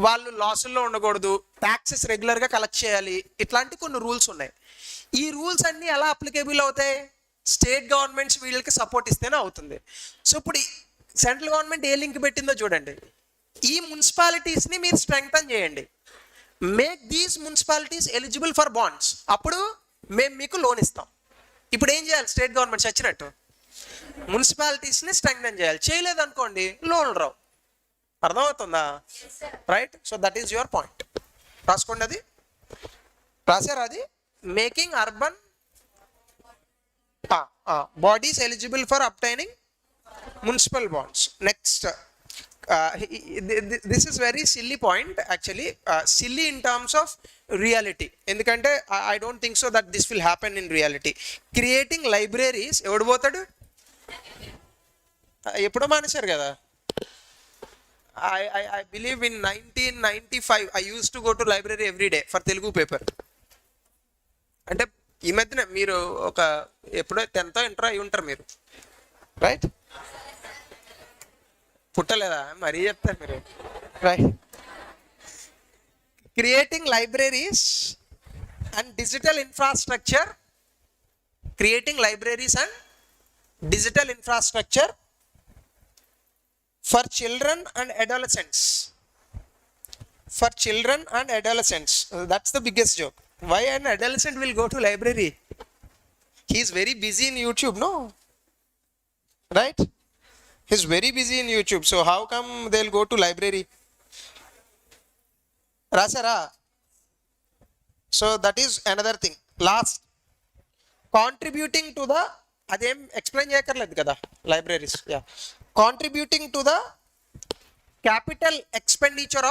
వాళ్ళు లాసుల్లో ఉండకూడదు, ట్యాక్సెస్ రెగ్యులర్గా కలెక్ట్ చేయాలి, ఇట్లాంటి కొన్ని రూల్స్ ఉన్నాయి. ఈ రూల్స్ అన్నీ ఎలా అప్లికేబుల్ అవుతాయి? స్టేట్ గవర్నమెంట్స్ వీళ్ళకి సపోర్ట్ ఇస్తేనే అవుతుంది. సో ఇప్పుడు సెంట్రల్ గవర్నమెంట్ ఏ లింక్ పెట్టిందో చూడండి. ఈ మున్సిపాలిటీస్ని మీరు స్ట్రెంగ్తన్ చేయండి, make these municipalities eligible for bonds, అప్పుడు మేము మీకు లోన్ ఇస్తాం. ఇప్పుడు ఏం చేయాలి స్టేట్ గవర్నమెంట్స్ వచ్చినట్టు? మున్సిపాలిటీస్ని స్ట్రెంగ్తన్ చేయాలి. చేయలేదు అనుకోండి లోన్లు రావు. అర్థమవుతుందా? Right. So that is your point. రాసుకోండి, అది రాశారా? అది making urban bodies eligible for obtaining municipal bonds. Next, this is very silly point actually, silly in terms of reality. ఎందుకంటే I don't think so that this will happen in reality. Creating libraries ఎవడు పోతాడు? ఎప్పుడో మానేశారు కదా. I believe in 1995 I used to go to library every day for Telugu paper. అంటే ఈ మధ్యన మీరు ఒక ఎప్పుడో 10th ఇంటర్ అయి ఉంటారు మీరు, రైట్? పుట్టలేదా? మరీ చెప్తారు మీరు, right? Creating libraries and digital infrastructure, creating libraries and digital infrastructure for children and adolescents. For children and adolescents, that's the biggest joke. Why an adolescent will go to library? He is very busy in YouTube, no? Right? He is very busy in YouTube. So how come they'll go to library? Rasara. So that is another thing. Last, contributing to the, అదేం explain చేయక్కర్లేదు కదా libraries. Yeah, contributing to the capital expenditure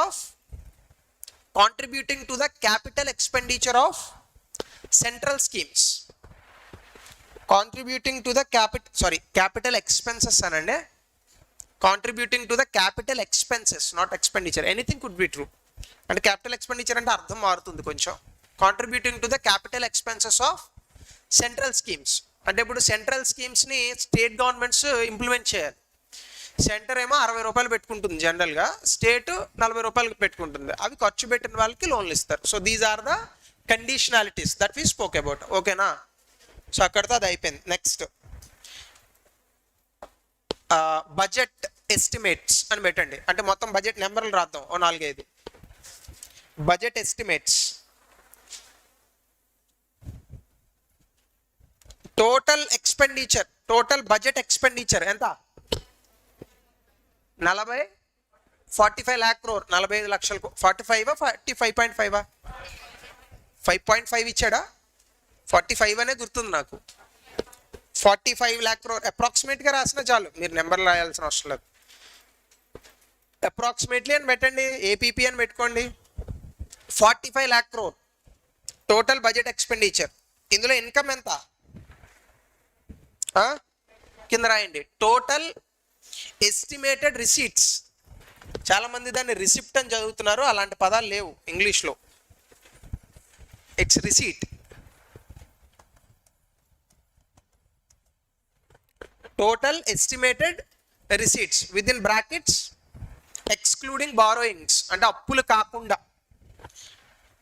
of central schemes, contributing to the capital expenses anande, contributing to the capital expenses, not expenditure. Anything could be true, and capital expenditure ante ardham maarutundi koncham. Contributing to the capital expenses of central schemes అంటే ఇప్పుడు central స్కీమ్స్ని state governments implement చేయాలి. Centre ఏమో 60 రూపాయలు పెట్టుకుంటుంది జనరల్గా, state 40 రూపాయలు పెట్టుకుంటుంది. అవి ఖర్చు పెట్టిన వాళ్ళకి లోన్లు ఇస్తారు. So these are the conditionalities that we spoke about. ఓకేనా? సో అక్కడితో అది అయిపోయింది. నెక్స్ట్, బడ్జెట్ ఎస్టిమేట్స్ అని పెట్టండి. అంటే మొత్తం బడ్జెట్ నెంబర్లు రాద్దాం, ఓ 4-5. Budget estimates, total expenditure, total budget expenditure ఎంత? 45 lakh crore, 45 లక్షల. 45 45.5 5.5 ఇచ్చాడా? 45 అనే గుర్తుంది నాకు. 45 lakh crore అప్రాక్సిమేట్గా రాసిన చాలు, మీరు నెంబర్ రాయాల్సిన అవసరం లేదు. అప్రాక్సిమేట్లీ అని పెట్టండి, ఏపీపీ అని పెట్టుకోండి. 45 lakh crore total budget expenditure. ఇందులో ఇన్కమ్ ఎంత? కింద రాయండి టోటల్ ఎస్టిమేటెడ్ రిసీట్స్. చాలా మంది దాన్ని రిసిప్ట్ అని చదువుతున్నారు, అలాంటి పదాలు లేవు ఇంగ్లీష్లో. It's receipt. Total estimated receipts with in brackets excluding borrowings, అంటే అప్పులు కాకుండా.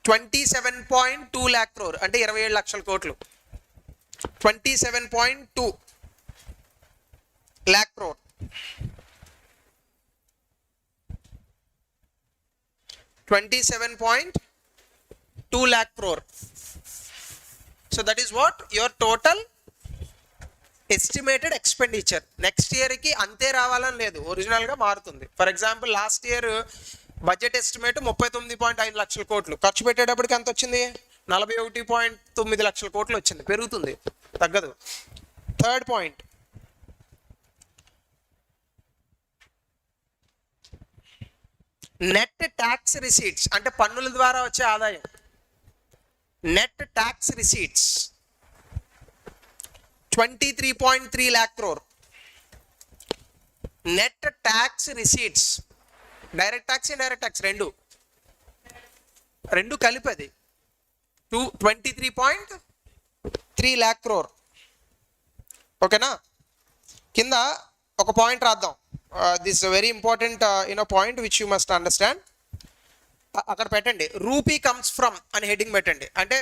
27.2 lakh crore అంటే 27 లక్షల కోట్లు. 27.2 lakh crore. 27.2 lakh crore. So that is what your total estimated expenditure next ఇయర్కి అంతే రావాలని లేదు, ఒరిజినల్గా మారుతుంది. For example last year budget estimate 39.5 లక్షల కోట్లు, ఖర్చు పెట్టేటప్పటికి ఎంత వచ్చింది? 41.9 లక్షల కోట్లు వచ్చింది. పెరుగుతుంది, తగ్గదు. Third point, net tax receipts అంటే పన్నుల ద్వారా వచ్చే ఆదాయం. Net tax receipts 23.3 lakh crore. Net tax receipts, direct tax indirect tax రెండు కలిపి 23.3 lakh crore. ఓకేనా? కింద ఒక పాయింట్ రాద్దాం. This very important point which you must understand. అక్కడ పెట్టండి రూపీ కమ్స్ ఫ్రమ్ అని హెడ్డింగ్ పెట్టండి. అంటే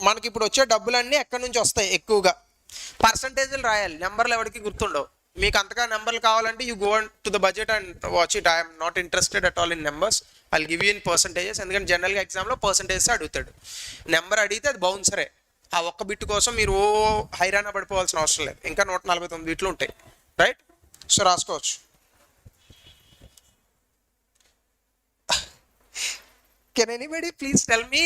మనకి ఇప్పుడు వచ్చే డబ్బులన్నీ ఎక్కడి నుంచి వస్తాయి? ఎక్కువగా పర్సంటేజ్లు రాయాలి, నెంబర్లు ఎవరికి గుర్తుండవు. మీకు అంతగా నెంబర్లు కావాలంటే you go to the budget and watch it. I'm not interested at all in numbers, I give you in percentages. ఎందుకంటే జనరల్గా ఎగ్జామ్లో పర్సంటేజెస్ అడుగుతాడు, నెంబర్ అడిగితే అది బౌన్సరే. ఆ ఒక్క బిట్ కోసం మీరు హైరాణ పడిపోవాల్సిన అవసరం లేదు, ఇంకా 149 బిట్లు ఉంటాయి, రైట్? సో రాసుకోవచ్చు. Can anybody please tell me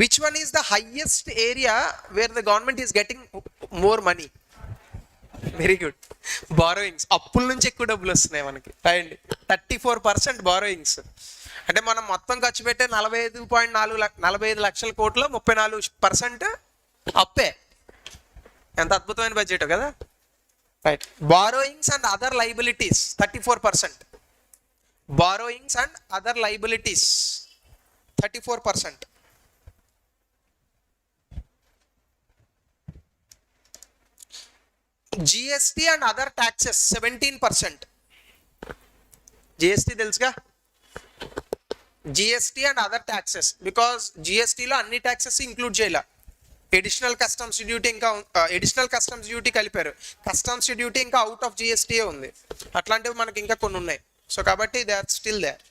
which one is the highest area where the government is getting more money? Very good. Borrowings. అప్పుల నుంచి ఎక్కువ డబ్బులు వస్తున్నాయి మనకి, రైట్? 34% బారోయింగ్స్. అంటే మనం మొత్తం ఖర్చు పెట్టే 45 లక్షల కోట్లు 34% అప్పే. ఎంత అద్భుతమైన బడ్జెట్ కదా, right? Borrowings and other liabilities 34%. Borrowings and other liabilities 34%. GST and other taxes 17%. GST తెలుసుగా, GST and other taxes, because GST లో అన్ని taxes ఇంక్లూడ్ చేయాల. ఎడిషనల్ కస్టమ్స్ డ్యూటీ ఇంకా ఎడిషనల్ కస్టమ్స్ డ్యూటీ కలిపారు, కస్టమ్స్ డ్యూటీ ఇంకా out of GST ఉంది. అట్లాంటివి మనకి ఇంకా కొన్ని ఉన్నాయి. సో కాబట్టి they are still there.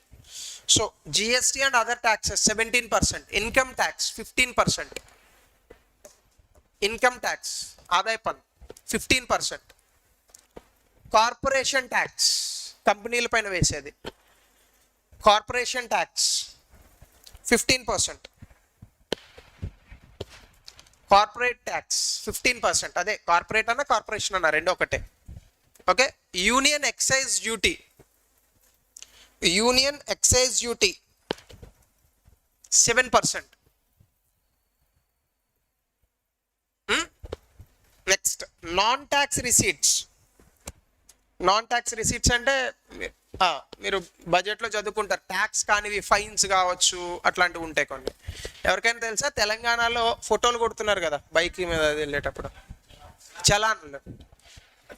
So GST and other taxes 17%. Income tax 15%. Income tax ఆదాయ పన్ను 15%. కార్పొరేషన్ ట్యాక్స్ కంపెనీల పైన వేసేది, కార్పొరేషన్ ట్యాక్స్ 15%. Corporate tax 15%. అదే కార్పొరేట్ అన్న కార్పొరేషన్ అన్న రెండు ఒకటే. Okay. Union excise duty, union excise duty 7%. Next non tax receipts. Non tax receipts అంటే మీరు బడ్జెట్లో చదువుకుంటారు, ట్యాక్స్ కానివి ఫైన్స్ కావచ్చు, అట్లాంటివి ఉంటాయి కొన్ని. ఎవరికైనా తెలుసా తెలంగాణలో ఫోటోలు కొడుతున్నారు కదా బైక్ మీద వెళ్ళేటప్పుడు, చలాన్లు.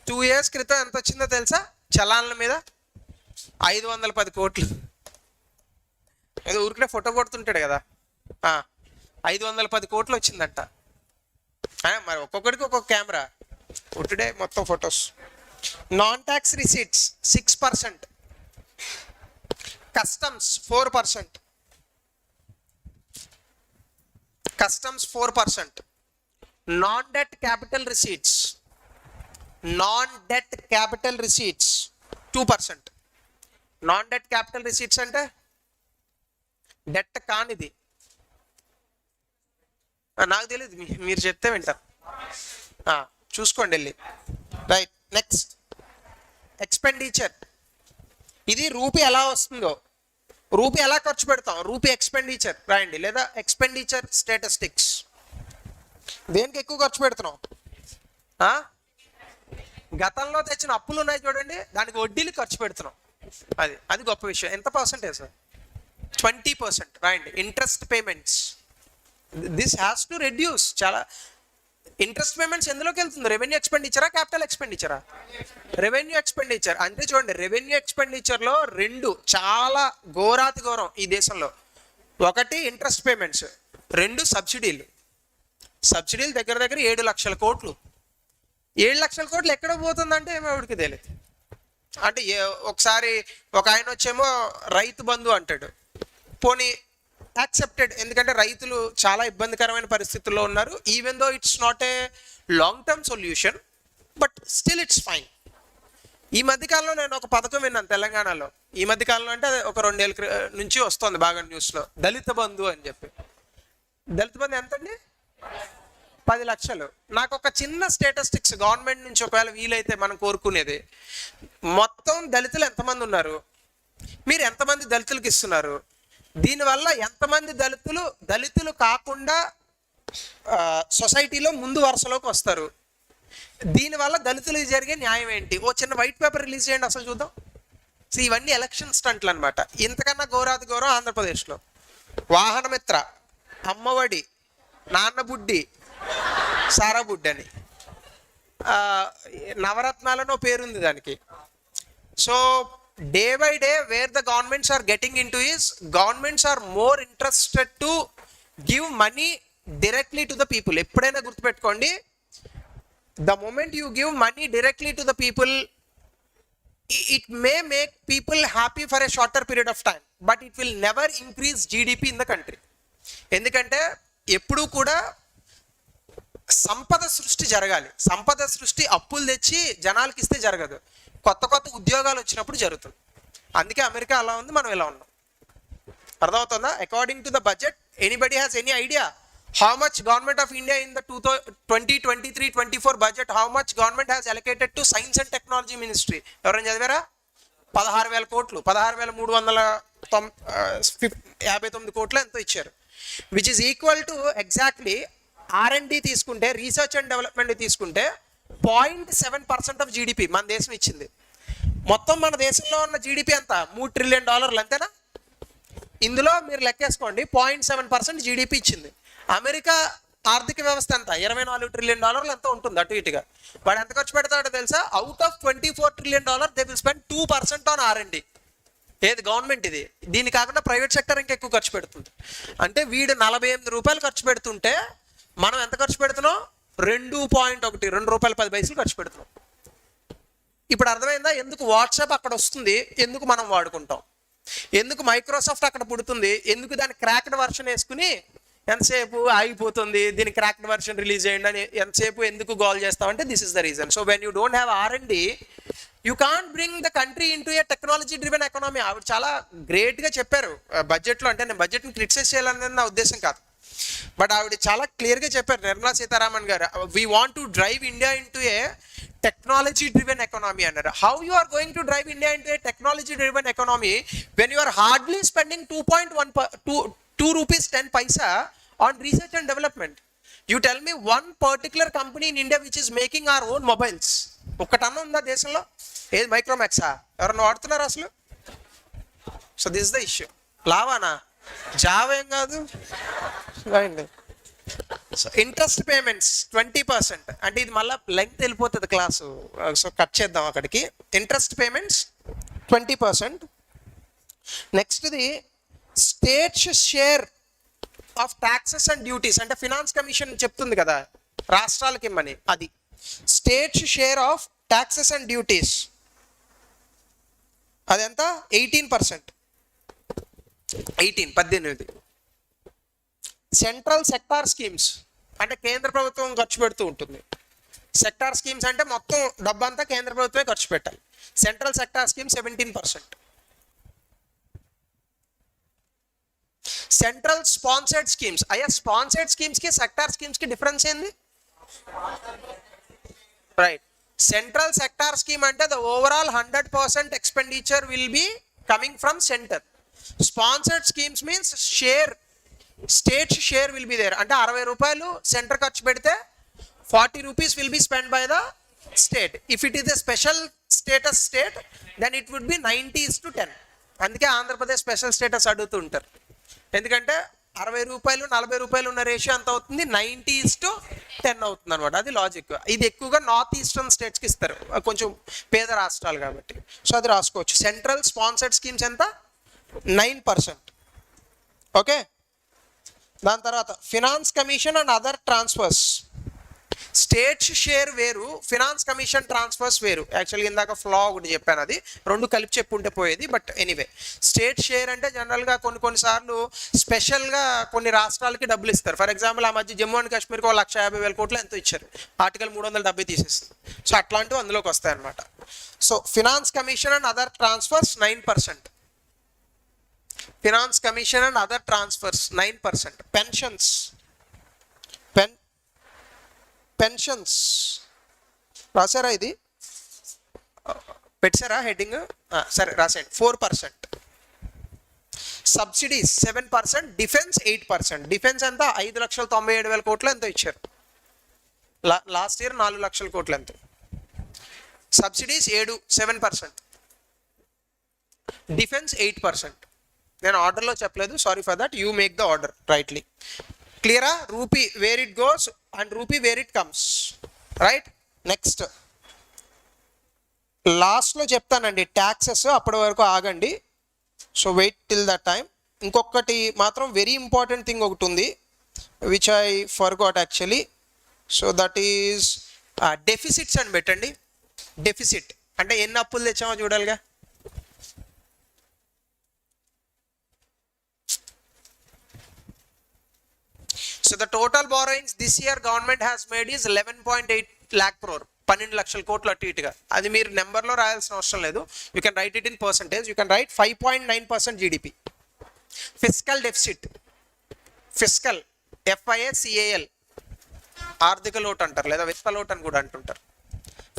2 years క్రితం ఎంత వచ్చిందో తెలుసా చలాన్ల మీద? 510 కోట్లు. ఏదో ఊరికే ఫోటో కొడుతుంటాడు కదా, 510 కోట్లు వచ్చిందంట. మరి ఒక్కొక్కడికి ఒక్కొక్క కెమెరా ఉట్టుడే మొత్తం photos. Non tax receipts 6%. Customs 4%. Customs 4%. Non debt capital receipts, non debt capital receipts 2%. Non debt capital receipts అంటే డెట్ కానిది, నాకు తెలియదు, మీరు చెప్తే వింటారు, చూసుకోండి వెళ్ళి, రైట్? Next expenditure. ఇది రూపీ ఎలా వస్తుందో, రూపీ ఎలా ఖర్చు పెడతాం, రూపీ ఎక్స్పెండిచర్ రాయండి, లేదా ఎక్స్పెండిచర్ స్టాటిస్టిక్స్. దేనికి ఎక్కువ ఖర్చు పెడుతున్నాం? గతంలో తెచ్చిన అప్పులు ఉన్నాయి చూడండి, దానికి వడ్డీలు ఖర్చు పెడుతున్నాం. అది గొప్ప విషయం. ఎంత పర్సెంటేజ్? 20%. రాయండి. Interest payments, this has to reduce. చాలా ఇంట్రెస్ట్ పేమెంట్స్ ఎందులోకి వెళ్తుంది? రెవెన్యూ ఎక్స్పెండిచరా, క్యాపిటల్ ఎక్స్పెండిచరా? Revenue expenditure. అంటే చూడండి, రెవెన్యూ ఎక్స్పెండిచర్లో రెండు చాలా ఘోరాతి ఘోరం ఈ దేశంలో. ఒకటి ఇంట్రెస్ట్ పేమెంట్స్, రెండు సబ్సిడీలు. సబ్సిడీలు దగ్గర 7 లక్షల కోట్లు. 7 లక్షల కోట్లు ఎక్కడ పోతుందంటే ఎవరికి తెలియదు. అంటే ఒకసారి ఒక ఆయన వచ్చేమో రైతు బంధు అంటాడు, పోనీ యాక్సెప్టెడ్, ఎందుకంటే రైతులు చాలా ఇబ్బందికరమైన పరిస్థితుల్లో ఉన్నారు. Even though it's not a long term solution, but still it's fine. ఈ మధ్యకాలంలో నేను ఒక పథకం విన్నాను తెలంగాణలో. ఈ మధ్యకాలంలో అంటే ఒక 2 ఏళ్ళ నుంచి వస్తుంది బాగా న్యూస్లో, దళిత బంధు అని చెప్పి. దళిత బంధు ఎంతండి? 10 లక్షలు. నాకు ఒక చిన్న స్టేటస్టిక్స్ గవర్నమెంట్ నుంచి ఒకవేళ వీలైతే మనం కోరుకునేది, మొత్తం దళితులు ఎంతమంది ఉన్నారు, మీరు ఎంతమంది దళితులకు ఇస్తున్నారు, దీనివల్ల ఎంతమంది దళితులు కాకుండా సొసైటీలో ముందు వరుసలోకి వస్తారు, దీనివల్ల దళితులకు జరిగే న్యాయం ఏంటి, ఓ చిన్న వైట్ పేపర్ రిలీజ్ చేయండి అసలు చూద్దాం. సో ఇవన్నీ ఎలక్షన్ స్టంట్లు అనమాట. ఇంతకన్నా ఘోరాది ఘోరం ఆంధ్రప్రదేశ్లో వాహనమిత్ర, అమ్మఒడి, నాన్నబుడ్డి, సారాబుడ్డి అని నవరత్నాలనో పేరుంది దానికి. So day by day where the governments are getting into is, governments are more interested to give money directly to the people. ఎప్పుడైనా గుర్తుపెట్టుకోండి, the moment you give money directly to the people, it may make people happy for a shorter period of time, but it will never increase GDP in the country. ఎందుకంటే ఎప్పుడూ కూడా సంపద సృష్టి జరగాలి. సంపద సృష్టి అప్పులు తెచ్చి జనాలకి ఇస్తే జరగదు, కొత్త కొత్త ఉద్యోగాలు వచ్చినప్పుడు జరుగుతుంది. అందుకే అమెరికా అలా ఉంది, మనం ఇలా ఉన్నాం. అర్థమవుతుందా? According to the budget, anybody has any idea how much government of India in the 2023-24 budget, how much government has allocated to science and technology ministry? ఎవరైనా చదివారా? 16,000 కోట్లు, 16,359 కోట్లు ఎంతో ఇచ్చారు, which is equal to exactly R&D తీసుకుంటే, research and development తీసుకుంటే 0.7% of GDP మన దేశం ఇచ్చింది. మొత్తం మన దేశంలో ఉన్న జీడిపి అంతా $3 ట్రిలియన్ అంతేనా? ఇందులో మీరు లెక్కేసుకోండి, 0.7% జీడిపి ఇచ్చింది. అమెరికా ఆర్థిక వ్యవస్థ ఎంత? $24 ట్రిలియన్ ఎంతో ఉంటుంది అటు ఇటుగా. వాడు ఎంత ఖర్చు పెడతాడో తెలుసా? Out of $24 trillion they will spend 2% on R&D. ఏది గవర్నమెంట్ ఇది. దీని కాకుండా ప్రైవేట్ సెక్టర్ ఇంకా ఎక్కువ ఖర్చు పెడుతుంది. అంటే వీడు ₹48 ఖర్చు పెడుతుంటే మనం ఎంత ఖర్చు పెడుతున్నాం? ₹2.10 ఖర్చు పెడుతున్నాం. ఇప్పుడు అర్థమైందా ఎందుకు వాట్సాప్ అక్కడ వస్తుంది, ఎందుకు మనం వాడుకుంటాం, ఎందుకు మైక్రోసాఫ్ట్ అక్కడ పుడుతుంది, ఎందుకు దాని క్రాక్డ్ వర్షన్ వేసుకుని ఎంతసేపు ఆగిపోతుంది, దీని క్రాక్డ్ వర్షన్ రిలీజ్ చేయండి అని ఎంతసేపు ఎందుకు గోల్ చేస్తామంటే this is the reason. So when you don't have R&D, you can't bring the country in to a technology driven economy. ఆవిడ చాలా గ్రేట్గా చెప్పారు బడ్జెట్లో. అంటే నేను బడ్జెట్ని క్రిటిసైజ్ చేయాలనేది నా ఉద్దేశం కాదు, బట్ ఆవిడ చాలా క్లియర్గా చెప్పారు, నిర్మలా సీతారామన్ గారు, we want to drive India into a technology driven economy అన్నారు. How you are going to drive India into a technology driven economy when you are hardly spending 2 rupees 10 paisa on research and development? You tell me one particular company in India which is making our own mobiles. ఒక్కటన్నా ఉందా దేశంలో? ఏది మైక్రోమాక్సా? ఎవరన్నా వాడుతున్నారు అసలు? So this the issue. లావానా? Java ఏం కాదు. So interest payments 20%. అంటే ఇది మళ్ళీ లెంగ్త్ వెళ్ళిపోతుంది క్లాసు, సో కట్ చేద్దాం అక్కడికి. Interest payments 20%. నెక్స్ట్ది states share of taxes and duties. అంటే ఫినాన్స్ కమిషన్ చెప్తుంది కదా రాష్ట్రాలకి ఇమ్మని, అది states share of taxes and duties అదెంత? 18%. 18. సెంట్రల్ సెక్టార్ స్కీమ్స్ అంటే కేంద్ర ప్రభుత్వం ఖర్చు పెడుతూ ఉంటుంది. సెక్టార్ స్కీమ్స్ అంటే మొత్తం డబ్బంతా కేంద్ర ప్రభుత్వమే ఖర్చు పెట్టాలి. Central sector scheme 17%. Central sponsored schemes. అయ్యా స్పాన్సర్డ్ స్కీమ్స్ కి సెక్టార్ స్కీమ్స్ కి డిఫరెన్స్ ఏంది? రైట్. సెంట్రల్ సెక్టార్ స్కీమ్ అంటే the overall 100% expenditure will be coming from centre. Sponsored schemes means share, states share will be there. అంటే ₹60 centre ఖర్చు పెడితే 40 rupees will be spend by the state. If it is a special status state then it would be 90:10. అందుకే Andhra Pradesh special status అడుగుతూ ఉంటారు. ఎందుకంటే ₹60 ₹40 ఉన్న ratio ఎంత అవుతుంది? 90:10 అవుతుంది అనమాట. అది లాజిక్. ఇది ఎక్కువగా నార్త్ ఈస్టర్న్ స్టేట్స్కి ఇస్తారు, కొంచెం పేద రాష్ట్రాలు కాబట్టి. సో అది రాసుకోవచ్చు. సెంట్రల్ స్పాన్సర్డ్ స్కీమ్స్ ఎంత? 9%. ఓకే. దాని తర్వాత finance commission and other transfers states share వేరు, ఫినాన్స్ కమిషన్ ట్రాన్స్ఫర్స్ వేరు. యాక్చువల్గా ఇందాక ఫ్లా ఒకటి చెప్పాను, అది రెండు కలిపి చెప్పుంటే పోయేది. బట్ ఎనీవే, స్టేట్ షేర్ అంటే జనరల్గా కొన్నిసార్లు స్పెషల్గా కొన్ని రాష్ట్రాలకి డబ్బులు ఇస్తారు. ఫర్ ఎగ్జాంపుల్ ఆ మధ్య జమ్మూ అండ్ కాశ్మీర్కి 1,50,000 కోట్లు ఎంతో ఇచ్చారు, ఆర్టికల్ 370 తీసేస్తుంది. సో అట్లాంటివి అందులోకి వస్తాయి అనమాట. So finance commission and other transfers 9%. Finance commission and other transfers 9%. Pensions రాశారా, ఇది పెట్టారా హెడ్డింగ్? సరే రాసేయండి. 4%. సబ్సిడీస్ 7%. డిఫెన్స్ 8%. డిఫెన్స్ ఎంత? 5,97,000 కోట్లు ఎంతో ఇచ్చారు. లాస్ట్ ఇయర్ 4,00,000 కోట్లు ఎంతో. సబ్సిడీస్ 7%. డిఫెన్స్ 8%. నేను ఆర్డర్లో చెప్పలేదు, sorry for that. You make the order rightly. క్లియరా? Rupee where it goes and rupee where it comes, right? Next లాస్ట్లో చెప్తానండి ట్యాక్సెస్, అప్పటి వరకు ఆగండి. So wait till that time. ఇంకొకటి మాత్రం వెరీ ఇంపార్టెంట్ థింగ్ ఒకటి ఉంది, which I forgot actually. So that is deficits అని పెట్టండి. డెఫిసిట్ అంటే ఎన్ని అప్పులు తెచ్చామో చూడాలిగా. So the total borrowings this year government has made is 11.8 lakh crore. 12,00,000 కోట్లు అటు ఇటుగా. అది మీరు నెంబర్లో రాయాల్సిన అవసరం లేదు. You can write it in percentage. You can write 5.9% GDP. Fiscal deficit, fiscal FISCAL, ఆర్థిక లోటు అంటారు, లేదా విత్త లోటు అని కూడా అంటుంటారు.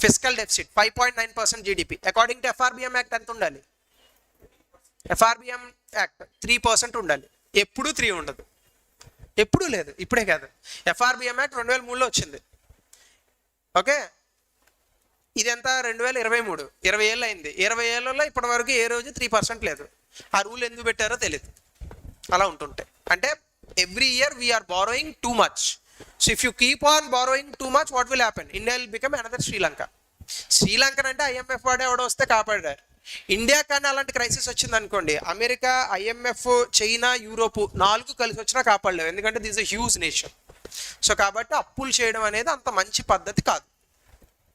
Fiscal deficit 5.9% GDP. According to FRBM act ఎంత ఉండాలి? FRBM యాక్ట్ 3% ఉండాలి. ఎప్పుడు 3 ఉండదు, ఎప్పుడూ లేదు, ఇప్పుడే కాదు. FRBM యాక్ట్ 2003లో వచ్చింది. ఓకే, ఇదంతా 2023, 20 ఏళ్ళు అయింది. 20 ఏళ్ళలో ఇప్పటి వరకు ఏ రోజు 3% లేదు. ఆ రూల్ ఎందుకు పెట్టారో తెలియదు. అలా ఉంటుంటాయి. అంటే every year we are borrowing too much. So if you keep on borrowing too much, what will happen? India will become another Sri Lanka. Sri Lankan అంటే IMF వాడే ఎవడో వస్తే కాపాడారు. ఇండియా కానీ అలాంటి క్రైసిస్ వచ్చింది అనుకోండి, అమెరికా, IMF, చైనా, యూరోప్ 4 కలిసి వచ్చినా కాపాడలేవు, ఎందుకంటే this a huge nation. So కాబట్టి అప్పులు చేయడం అనేది అంత మంచి పద్ధతి కాదు.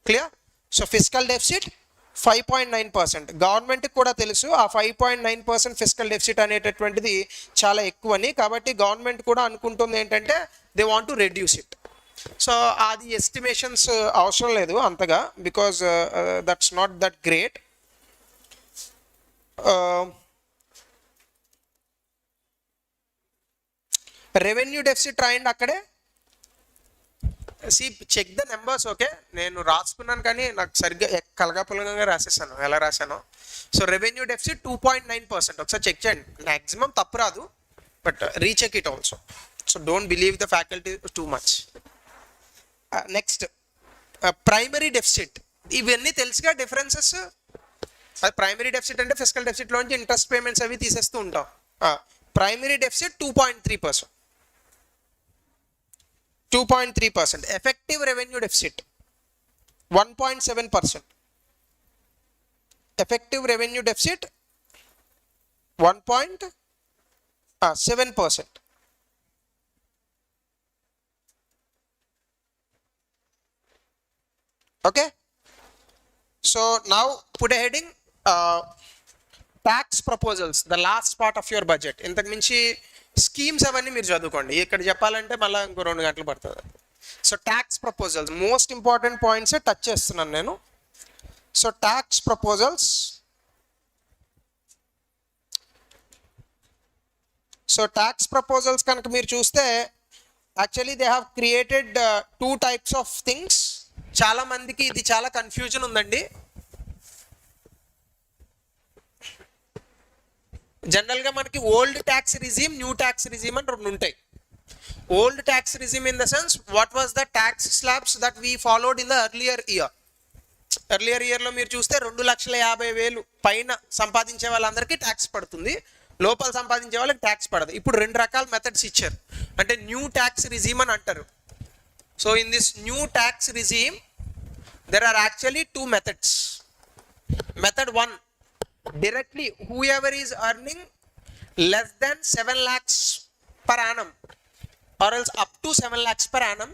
క్లియర్? So fiscal deficit 5.9%. గవర్నమెంట్కి కూడా తెలుసు ఆ 5.9% ఫిస్కల్ డెఫిసిట్ అనేటటువంటిది చాలా ఎక్కువని. కాబట్టి గవర్నమెంట్ కూడా అనుకుంటుంది ఏంటంటే they want to reduce it. So అది ఎస్టిమేషన్స్ అవసరం లేదు అంతగా, because that's not that great. Revenue deficit రాయండి అక్కడే. Check the numbers. ఓకే, నేను రాసుకున్నాను కానీ నాకు సరిగ్గా కలగాపులగా రాసేసాను, ఎలా రాశాను. So revenue deficit 2.9%. ఒకసారి చెక్ చేయండి. మ్యాక్సిమం తప్పు రాదు, but recheck it also. So don't believe the faculty too much. Next primary deficit. ఇవన్నీ తెలుసుగా డిఫరెన్సెస్. అది ప్రైమరీ డెఫిసిట్ అంటే ఫిస్కల్ డెఫిసిట్లోంచి ఇంట్రెస్ట్ పేమెంట్స్ అవి తీసేస్తూ ఉంటాం. Primary deficit 2.3%. 2.3%. Effective revenue deficit 1.7%. Effective revenue deficit 1.7%. Okay, so now put a heading, tax proposals, the last part of your budget. ఇంతకు మించి schemes అవన్నీ మీరు చదువుకోండి, ఇక్కడ చెప్పాలంటే మళ్ళీ ఇంకో 2 గంటలు పడుతుంది. So tax proposals most important points touch చేస్తున్నాను నేను. So tax proposals, so tax proposals కనుక మీరు చూస్తే actually they have created 2 types of things. చాలా మందికి ఇది చాలా కన్ఫ్యూజన్ ఉందండి. జనరల్గా మనకి old tax regime, new tax regime అని 2 ఉంటాయి. Old tax regime in the sense what was the tax slabs that we followed in the earlier year. Earlier ఇయర్లో మీరు చూస్తే 2,50,000 పైన సంపాదించే వాళ్ళందరికీ ట్యాక్స్ పడుతుంది, లోపల సంపాదించే వాళ్ళకి ట్యాక్స్ పడదు. ఇప్పుడు 2 రకాల మెథడ్స్ ఇచ్చారు, అంటే న్యూ ట్యాక్స్ రిజీమ్ అని అంటారు. So in this new tax regime, there are actually 2 methods. Method 1, directly whoever is earning less than 7 lakhs per annum or else up to 7 lakhs per annum,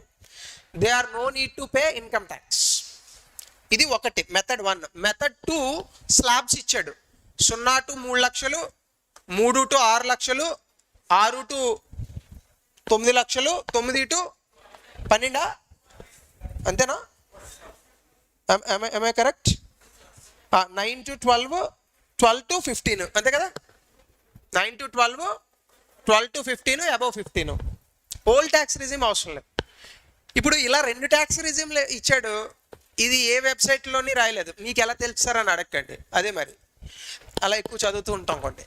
they are no need to pay income tax. ఇది ఒకటి method 1. Method 2 slabs ఇచ్చాడు. 0 to 3 లక్షలు, 3 to 6 లక్షలు, 6 to 9 లక్షలు, 9 to 12, అంతేనా? am I correct? 9 to 12, 12 to 15, అంతే కదా? 9 to 12, 12 to 15, above 15. Old tax regime అవసరం లేదు. ఇప్పుడు ఇలా 2 ట్యాక్స్ రిజిమ్లు ఇచ్చాడు. ఇది ఏ వెబ్సైట్లోని రాయలేదు, మీకు ఎలా తెలుస్తారని అడగండి. అదే మరి అలా ఎక్కువ చదువుతూ ఉంటాం కొన్ని.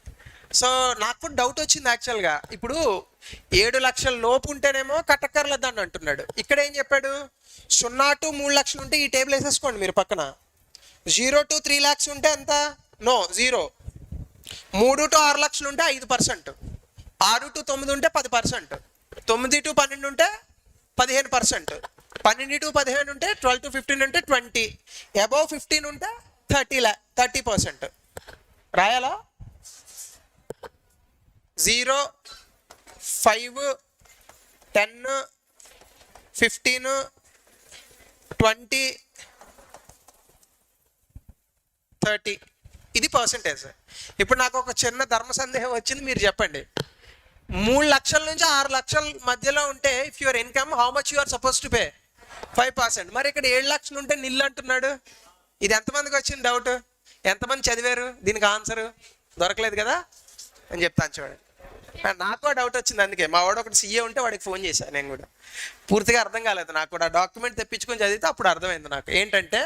సో నాకు కూడా డౌట్ వచ్చింది యాక్చువల్గా. ఇప్పుడు 7 లక్షల లోపు ఉంటేనేమో కట్టక్కర్లేదు అని అంటున్నాడు. ఇక్కడ ఏం చెప్పాడు? 0 to 3 లక్షలు ఉంటే ఈ టేబుల్ వేసేసుకోండి మీరు పక్కన. 0 to 3 lakhs ఉంటే ఎంత? నో, 0. 3 to 6 లక్షలు ఉంటే 5%, 6 to 9 ఉంటే 10%, 9 to 12 ఉంటే 15%, 12 to 15 ఉంటే 12 to 15 ఉంటే 20, అబౌవ్ 15 ఉంటే 30%. రాయాలా? 0, 5, 10, 15, 20, 30. ఇది పర్సంటేజ్. ఇప్పుడు నాకు ఒక చిన్న ధర్మ సందేహం వచ్చింది, మీరు చెప్పండి. 3 లక్షల నుంచి 6 లక్షల మధ్యలో ఉంటే if your income how much you are suppose to pay? 5%. మరి ఇక్కడ 7 లక్షలు ఉంటే నిల్ అంటున్నాడు. ఇది ఎంతమందికి వచ్చింది డౌట్? ఎంతమంది చదివారు? దీనికి ఆన్సర్ దొరకలేదు కదా అని చెప్తాను చూడండి. నాకు డౌట్ వచ్చింది, అందుకే మా వాడు ఒకటి సీఏ ఉంటే వాడికి ఫోన్ చేశాను. నేను కూడా పూర్తిగా అర్థం కాలేదు, నాకు కూడా డాక్యుమెంట్ తెప్పించుకొని చదివితే అప్పుడు అర్థమైంది నాకు. ఏంటంటే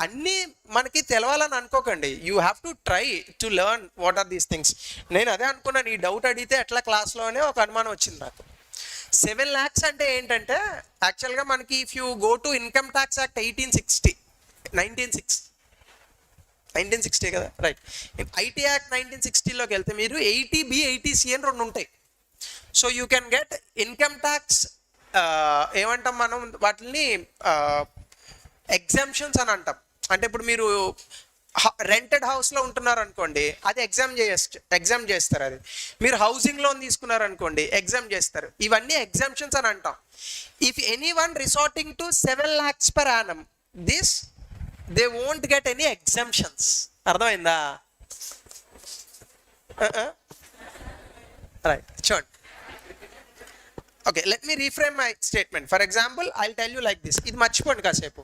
అన్నీ మనకి తెలవాలని అనుకోకండి. You have to try to learn what are these things. నేను అదే అనుకున్నాను, ఈ డౌట్ అడిగితే ఎట్లా క్లాస్లోనే ఒక అనుమానం వచ్చింది నాకు. 7 lakhs అంటే ఏంటంటే యాక్చువల్గా మనకి if you go to income tax act 1960 కదా, రైట్. ఐటీ యాక్ట్ 1960లోకి వెళ్తే మీరు 80B 80C అని 2 ఉంటాయి. So you can get income tax, ఏమంటాం మనం వాటిని, ఎగ్జామ్షన్స్ అని అంటాం. అంటే ఇప్పుడు మీరు రెంటెడ్ హౌస్లో ఉంటున్నారు అనుకోండి, అది ఎగ్జామ్ చేస్తారు. అది మీరు హౌసింగ్ లోన్ తీసుకున్నారు అనుకోండి, ఎగ్జామ్ చేస్తారు. ఇవన్నీ ఎగ్జామ్షన్స్ అని అంటాం. If any one resorting to 7 lakhs per annum, this they won't get any exemptions. అర్థమైందా? రైట్, చూడండి. Okay, let me reframe my statement. For example I will tell you like this. ఇది మర్చిపోండి కాసేపు.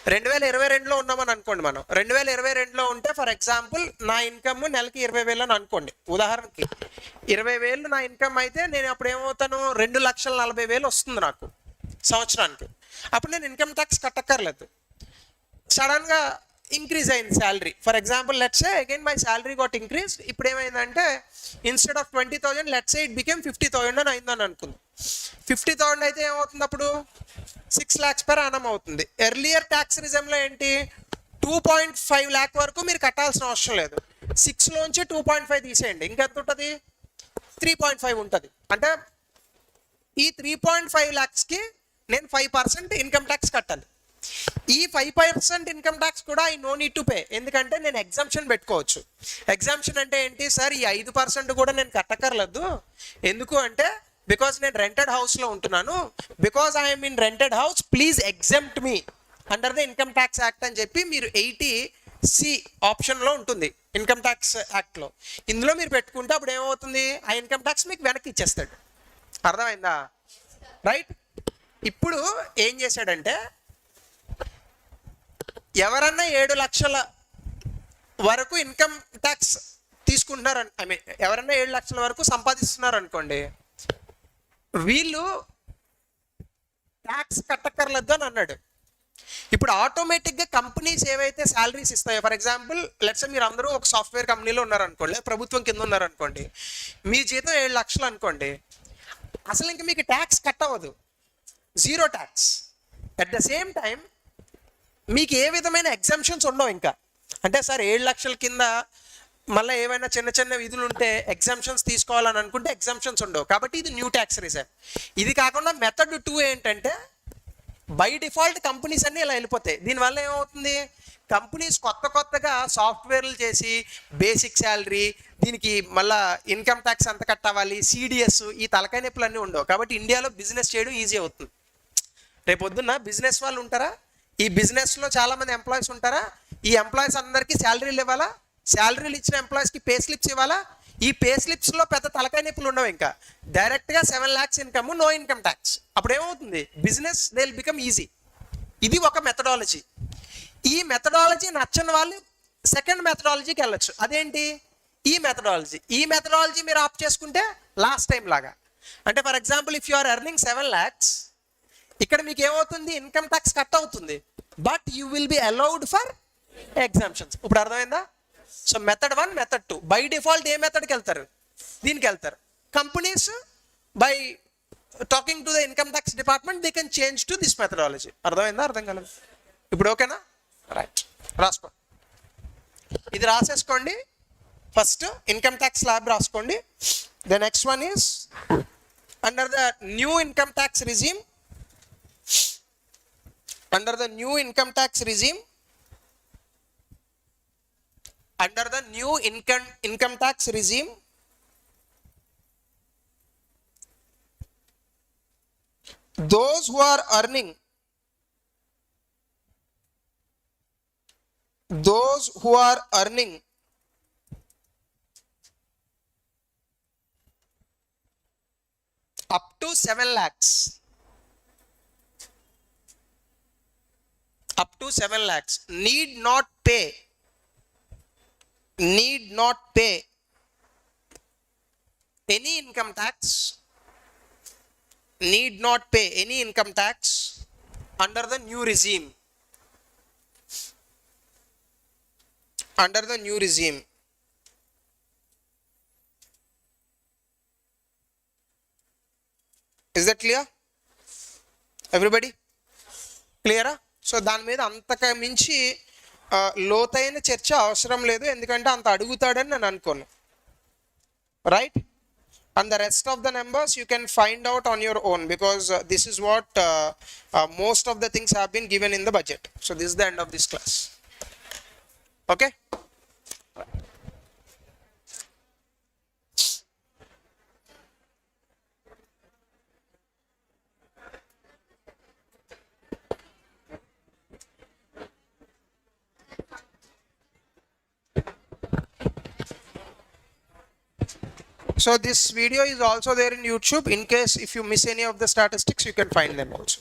2022లో ఉన్నామని అనుకోండి. మనం 2022లో ఉంటే ఫర్ ఎగ్జాంపుల్ నా ఇన్కమ్ నెలకి 20,000 అని అనుకోండి. ఉదాహరణకి 20,000 నా ఇన్కమ్ అయితే నేను అప్పుడు ఏమవుతాను? 2,40,000 వస్తుంది నాకు సంవత్సరానికి. అప్పుడు నేను ఇన్కమ్ ట్యాక్స్ కట్టక్కర్లేదు. సడన్గా ఇంక్రీజ్ అయింది salary. For example let's say again my salary got increase. ఇప్పుడు ఏమైందంటే instead of 20,000 let's say it became 50,000 అని అయిందని అనుకుంది. 50,000 అయితే ఏమవుతుంది? అప్పుడు 6 lakhs per annum అవుతుంది. ఎర్లియర్ ట్యాక్స్ రిజమ్లో ఏంటి? 2.5 lakh వరకు మీరు కట్టాల్సిన అవసరం లేదు. 6లోంచి 2.5 తీసేయండి, ఇంకెంత ఉంటుంది? 3.5 ఉంటుంది. అంటే ఈ 3.5 lakhsకి నేను 5% ఇన్కమ్ ట్యాక్స్ కట్టాలి. ఈ 5% ఇన్కమ్ ట్యాక్స్ కూడా I know need to pay, ఎందుకంటే నేను ఎగ్జామ్షన్ పెట్టుకోవచ్చు. ఎగ్జామ్షన్ అంటే ఏంటి? సార్ ఈ 5% కూడా నేను కట్టక్కర్లేదు. ఎందుకు అంటే బికాజ్ నేను రెంటెడ్ హౌస్లో ఉంటున్నాను. Because I'm in rented house, please exempt me under the income tax act అని చెప్పి మీరు 80C ఆప్షన్లో ఉంటుంది ఇన్కమ్ ట్యాక్స్ యాక్ట్లో. ఇందులో మీరు పెట్టుకుంటే అప్పుడు ఏమవుతుంది? ఆ ఇన్కమ్ ట్యాక్స్ మీకు వెనక్కి ఇచ్చేస్తాడు. అర్థమైందా? రైట్. ఇప్పుడు ఏం చేశాడంటే ఎవరన్నా 7 లక్షల వరకు ఇన్కమ్ ట్యాక్స్ తీసుకుంటున్నారు, ఐ మీన్ ఎవరన్నా 7 లక్షల వరకు సంపాదిస్తున్నారు అనుకోండి, వీళ్ళు ట్యాక్స్ కట్టక్కర్లేదు అని అన్నాడు. ఇప్పుడు ఆటోమేటిక్గా కంపెనీస్ ఏవైతే శాలరీస్ ఇస్తాయో, ఫర్ ఎగ్జాంపుల్ లెట్స్ మీరు అందరూ ఒక సాఫ్ట్వేర్ కంపెనీలో ఉన్నారనుకోండి, ప్రభుత్వం కింద ఉన్నారనుకోండి, మీ జీతం 7 లక్షలు అనుకోండి, అసలు ఇంక మీకు ట్యాక్స్ కట్ అవ్వదు, 0 tax. At the same time మీకు ఏ విధమైన ఎగ్జామ్షన్స్ ఉండవు ఇంకా. అంటే సార్ 7 లక్షల కింద మళ్ళీ ఏమైనా చిన్న చిన్న విధులు ఉంటే ఎగ్జామ్షన్స్ తీసుకోవాలని అనుకుంటే ఎగ్జామ్షన్స్ ఉండవు. కాబట్టి ఇది న్యూ ట్యాక్స్ రిజర్వ్. ఇది కాకుండా మెథడ్ 2 ఏంటంటే బై డిఫాల్ట్ కంపెనీస్ అన్నీ ఇలా వెళ్ళిపోతాయి. దీనివల్ల ఏమవుతుంది? కంపెనీస్ కొత్తగా సాఫ్ట్వేర్లు చేసి బేసిక్ శాలరీ, దీనికి మళ్ళీ ఇన్కమ్ ట్యాక్స్ ఎంత కట్టవాలి, CDS, ఈ తలకాయ నొప్పులు అన్నీ ఉండవు. కాబట్టి ఇండియాలో బిజినెస్ చేయడం ఈజీ అవుతుంది. రేపొద్దున్న బిజినెస్ వాళ్ళు ఉంటారా, ఈ బిజినెస్లో చాలామంది ఎంప్లాయీస్ ఉంటారా, ఈ ఎంప్లాయీస్ అందరికీ శాలరీలు ఇవ్వాలా, శాలరీలు ఇచ్చిన ఎంప్లాయీస్కి పే స్లిప్స్ ఇవ్వాలా. ఈ పే స్లిప్స్లో పెద్ద తలకాయ నొప్పులు ఉండవు, ఇంకా డైరెక్ట్గా 7 lakhs income, no income tax. అప్పుడు ఏమవుతుంది, business they will become easy. ఇది ఒక మెథడాలజీ. ఈ మెథడాలజీ నచ్చని వాళ్ళు సెకండ్ మెథడాలజీకి వెళ్ళొచ్చు. అదేంటి, ఈ మెథడాలజీ మీరు ఆప్ చేసుకుంటే లాస్ట్ టైం లాగా. అంటే for example if you are earning 7 lakhs, ఇక్కడ మీకు ఏమవుతుంది, ఇన్కమ్ ట్యాక్స్ కట్ అవుతుంది, but you will be allowed for exemptions. ఇప్పుడు అర్థమైందా? So method 1, method 2 by default ఏ మెథడ్కి వెళ్తారు, దీనికి వెళ్తారు. Companies by talking to the income tax department they can change to this methodology. అర్థమైందా, అర్థం కాలేదు? ఇప్పుడు ఓకేనా? రైట్, రాసుకో. ఇది రాసేసుకోండి. ఫస్ట్ ఇన్కమ్ ట్యాక్స్ స్లాబ్ రాసుకోండి. The next one is under the new income tax regime. Under the new income tax regime, those who are earning up to 7 lakhs, need not pay any income tax, under the new regime. Is that clear? Everybody clear? So దాని మీద అంతకు మించి లోతైన చర్చ అవసరం లేదు, ఎందుకంటే అంత అడుగుతాడని నేను అనుకోను. Right, and the rest of the numbers you can find out on your own, because this is what most of the things have been given in the budget. So this is the end of this class. Okay. So this video is also there in YouTube. In case if you miss any of the statistics, you can find them also.